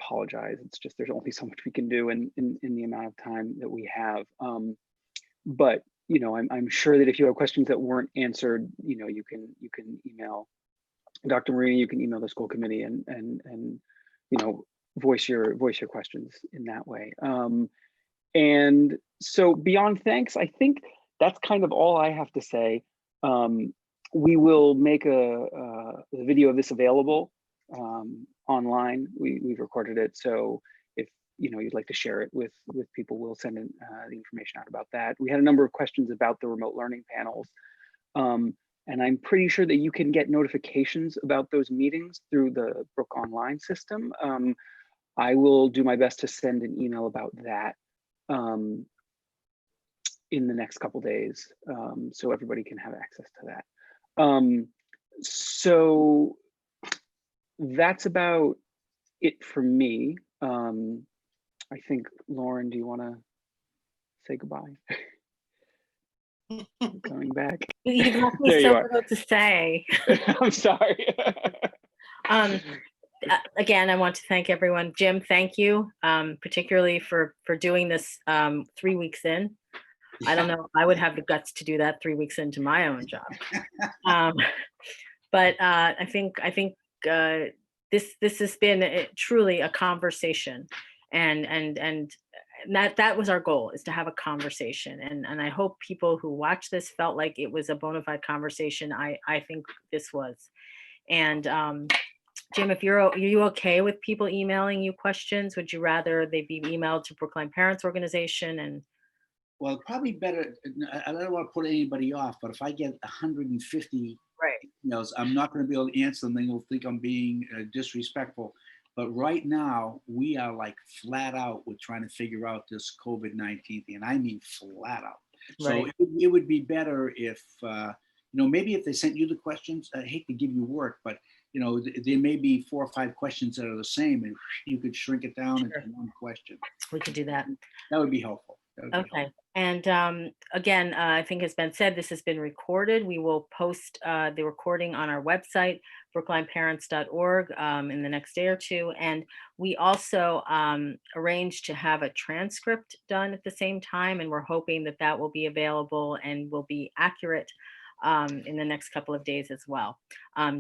Apologize. It's just, there's only so much we can do in the amount of time that we have. But I'm sure that if you have questions that weren't answered, you can email Dr. Marini, you can email the school committee and voice your questions in that way. And so beyond thanks, I think that's kind of all I have to say. We will make a video of this available online. We've recorded it, so if you'd like to share it with people, we'll send in, the information out about that. We had a number of questions about the remote learning panels, and I'm pretty sure that you can get notifications about those meetings through the Brook Online system. I will do my best to send an email about that in the next couple days, so everybody can have access to that. So that's about it for me. I think, Lauren, do you want to say goodbye? Coming back. You've left me so little to say. I'm sorry. Again, I want to thank everyone. Jim, thank you, particularly for doing this 3 weeks in. I don't know, I would have the guts to do that 3 weeks into my own job. But I think this has been truly a conversation, and that was our goal, is to have a conversation. And I hope people who watch this felt like it was a bona fide conversation. I think this was. And Jim, are you okay with people emailing you questions? Would you rather they be emailed to Brookline Parents Organization? And Well, probably better. I don't want to put anybody off, but if I get 150 emails, I'm not going to be able to answer them. Then you'll think I'm being disrespectful. But right now, we are like flat out with trying to figure out this COVID-19 thing, and I mean flat out. So it would be better if, maybe if they sent you the questions. I hate to give you work, but there may be 4 or 5 questions that are the same, and you could shrink it down into one question. We could do that. That would be helpful. Okay. And again, I think it's been said, this has been recorded. We will post the recording on our website, brooklineparents.org, in the next day or two. And we also arranged to have a transcript done at the same time, and we're hoping that that will be available and will be accurate in the next couple of days as well.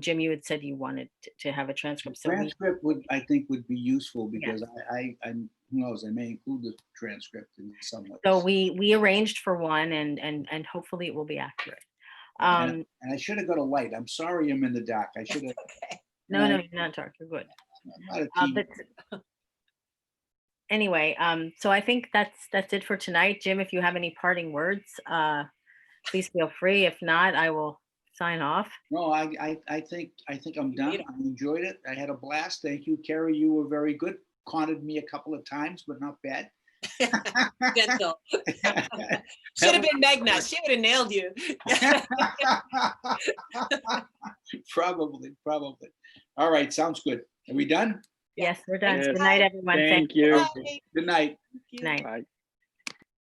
Jim, you had said you wanted to have a transcript. So transcript I think would be useful, because I who knows, I may include the transcript in some way. So we arranged for one, and hopefully it will be accurate. And I should have got a light. I'm sorry, I'm in the dark. I should have. No, you're not dark. You're good. But anyway, so I think that's it for tonight. Jim, if you have any parting words, please feel free. If not, I will sign off. No, I think I'm done. I enjoyed it. I had a blast. Thank you, Carey. You were very good. Conted me a couple of times, but not bad. Gentle. Should have been Magna. She would have nailed you. Probably. All right, sounds good. Are we done? Yes, we're done. Yes. Good night, everyone. Thank you. Good night. Good night. Bye.